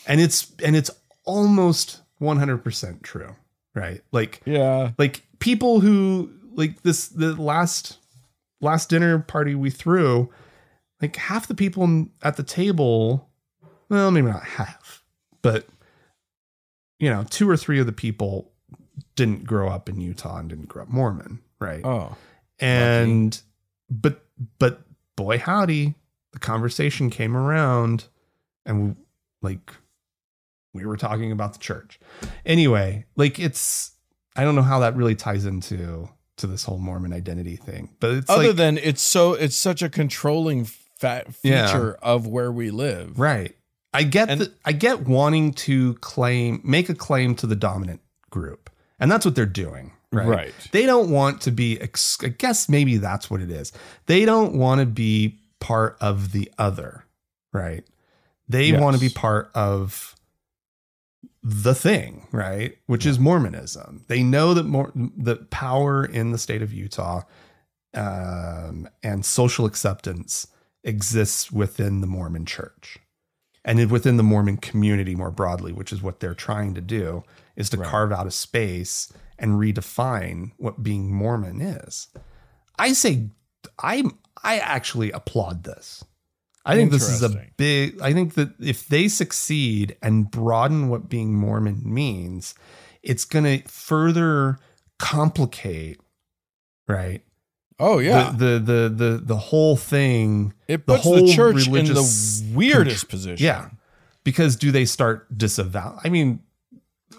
And it's almost 100% true. Right. Like, yeah, like people who like the last dinner party we threw, like half the people at the table, well, maybe not half, but 2 or 3 of the people didn't grow up in Utah and didn't grow up Mormon. Right. Oh, and, lucky. but boy, howdy, the conversation came around and we were talking about the church anyway. Like I don't know how that really ties into this whole Mormon identity thing, but it's other than it's such a controlling feature of where we live. Right. I get wanting to make a claim to the dominant group, and that's what they're doing. Right. They don't want to be, I guess maybe that's what it is. They don't want to be part of the other. Right. They want to be part of the thing, right? Which is Mormonism. They know that the power in the state of Utah and social acceptance exists within the Mormon church and within the Mormon community more broadly, which is what they're trying to do, is to carve out a space and redefine what being Mormon is. I actually applaud this. I think this is I think that if they succeed and broaden what being Mormon means, it's going to further complicate, right? Oh yeah. The whole thing. It puts the church in the weirdest position. Yeah. Because do they start disavow? I mean,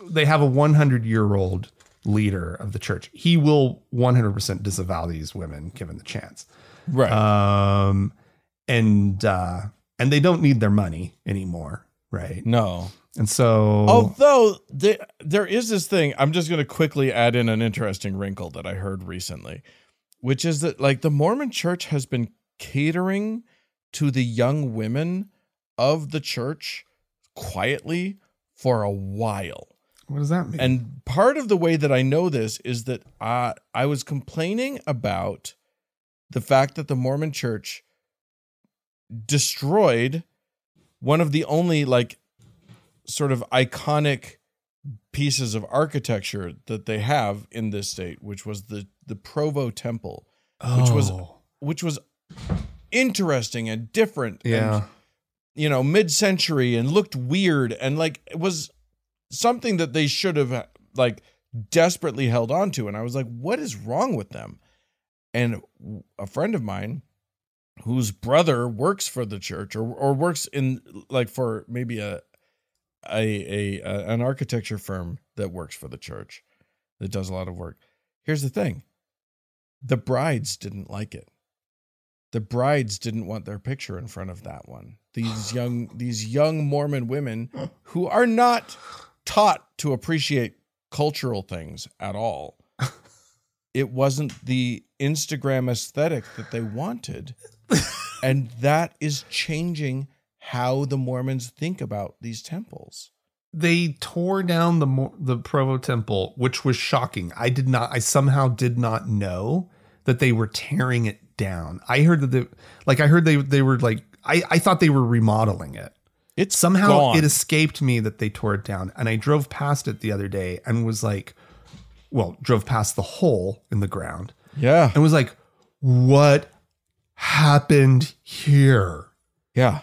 they have a 100-year-old leader of the church. He will 100% disavow these women given the chance. Right. And they don't need their money anymore, right? No. And so, although there is this thing, I'm just going to quickly add in an interesting wrinkle that I heard recently, which is that like the Mormon church has been catering to the young women of the church quietly for a while. What does that mean? And part of the way that I know this is that I was complaining about the fact that the Mormon church destroyed one of the only like sort of iconic pieces of architecture that they have in this state, which was the Provo Temple, which was interesting and different. Yeah. And, mid-century and looked weird and like it was something that they should have like desperately held on to. And I was like, what is wrong with them? And a friend of mine whose brother works for the church or works in like for maybe an architecture firm that works for the church that does a lot of work. Here's the thing. The brides didn't like it. The brides didn't want their picture in front of that one. These young Mormon women who are not taught to appreciate cultural things at all it wasn't the Instagram aesthetic that they wanted. And that is changing how the Mormons think about these temples. They tore down the Provo Temple, which was shocking. I somehow did not know that they were tearing it down. I heard that they were like, I thought they were remodeling it. It's somehow gone. It escaped me that they tore it down. And I drove past it the other day and was like, drove past the hole in the ground. Yeah. And was like, what happened here? Yeah.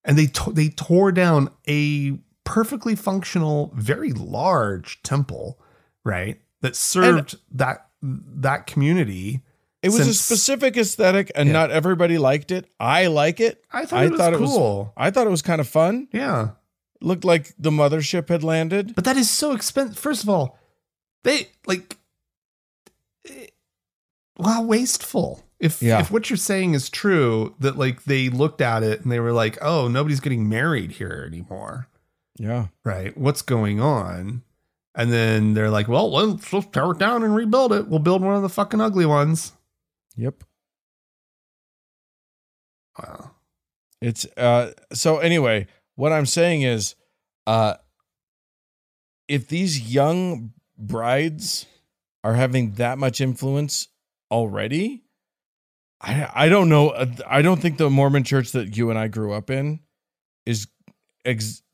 And they tore down a perfectly functional, very large temple, right? That served that community. It was a specific aesthetic, and not everybody liked it. I like it. I thought it was cool. I thought it was kind of fun. Yeah. It looked like the mothership had landed. But that is so expensive. First of all, wasteful. If what you're saying is true, that like they looked at it and they were like, oh, nobody's getting married here anymore. Yeah. Right. What's going on? And then they're like, well, let's tear it down and rebuild it. We'll build one of the fucking ugly ones. Yep. Wow. It's so anyway, what I'm saying is if these young brides are having that much influence already, I don't know. I don't think the Mormon church that you and I grew up in is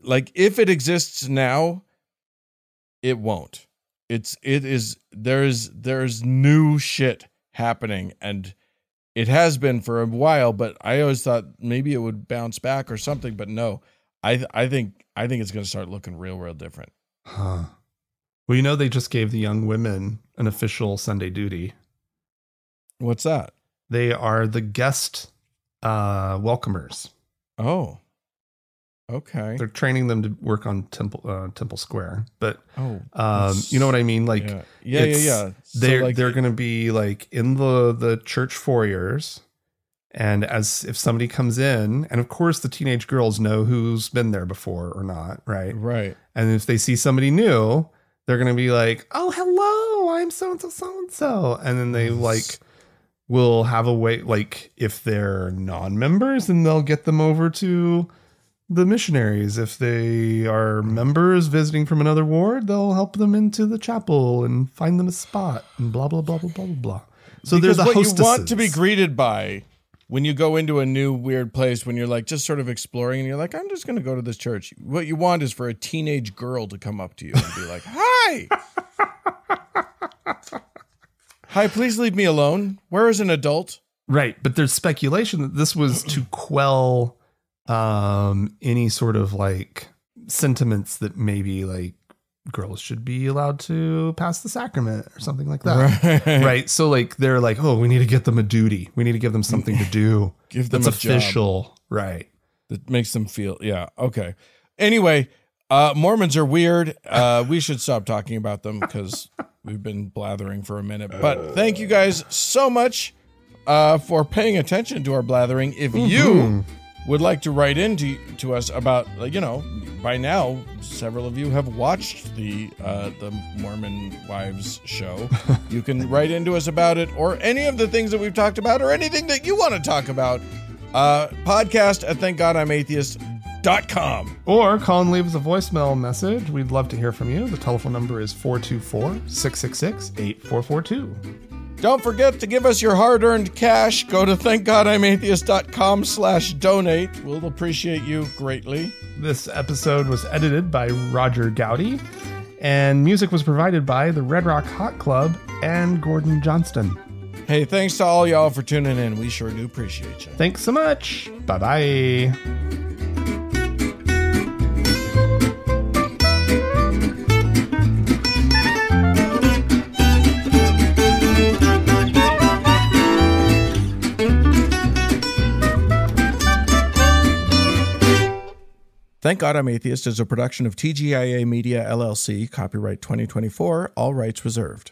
like, if it exists now, it won't. There's new shit happening, and it has been for a while, but I always thought maybe it would bounce back or something, but no. I think it's going to start looking real different. Huh. Well, they just gave the young women an official Sunday duty. What's that? They are the guest welcomers. Oh, okay. They're training them to work on Temple Square, but you know what I mean? Like, yeah. They're going to be like in the church foyers, and if somebody comes in, and of course the teenage girls know who's been there before or not, right? Right. And if they see somebody new, they're going to be like, "Oh, hello, I'm so and so," and then they will have a way, like, if they're non-members, then they'll get them over to the missionaries. If they are members visiting from another ward, they'll help them into the chapel and find them a spot and blah, blah, blah, blah, blah, blah. So because there's the hostesses. What you want to be greeted by when you go into a new weird place, when you're like just sort of exploring and you're like, I'm just going to go to this church. What you want is for a teenage girl to come up to you and be like, hi. Hi, please leave me alone. Where is an adult? Right. But there's speculation that this was to quell any sort of like sentiments that maybe like girls should be allowed to pass the sacrament or something like that. Right. So like they're like, oh, we need to get them a duty. We need to give them something to do. Give them that's a official. Job. Right. That makes them feel. Yeah. Okay. Anyway, Mormons are weird. We should stop talking about them because we've been blathering for a minute. But thank you guys so much for paying attention to our blathering. If you would like to write to us about, by now several of you have watched the Mormon Wives show. You can write into us about it, or any of the things that we've talked about, or anything that you want to talk about. Podcast at thankgodimatheist.com. Or call and leave us a voicemail message. We'd love to hear from you. The telephone number is 424-666-8442. Don't forget to give us your hard-earned cash. Go to thankgodimatheist.com/donate. We'll appreciate you greatly. This episode was edited by Roger Gowdy, and music was provided by the Red Rock Hot Club and Gordon Johnston. Hey, thanks to all y'all for tuning in. We sure do appreciate you. Thanks so much. Bye-bye. Thank God I'm Atheist is a production of TGIA Media, LLC, copyright 2024, all rights reserved.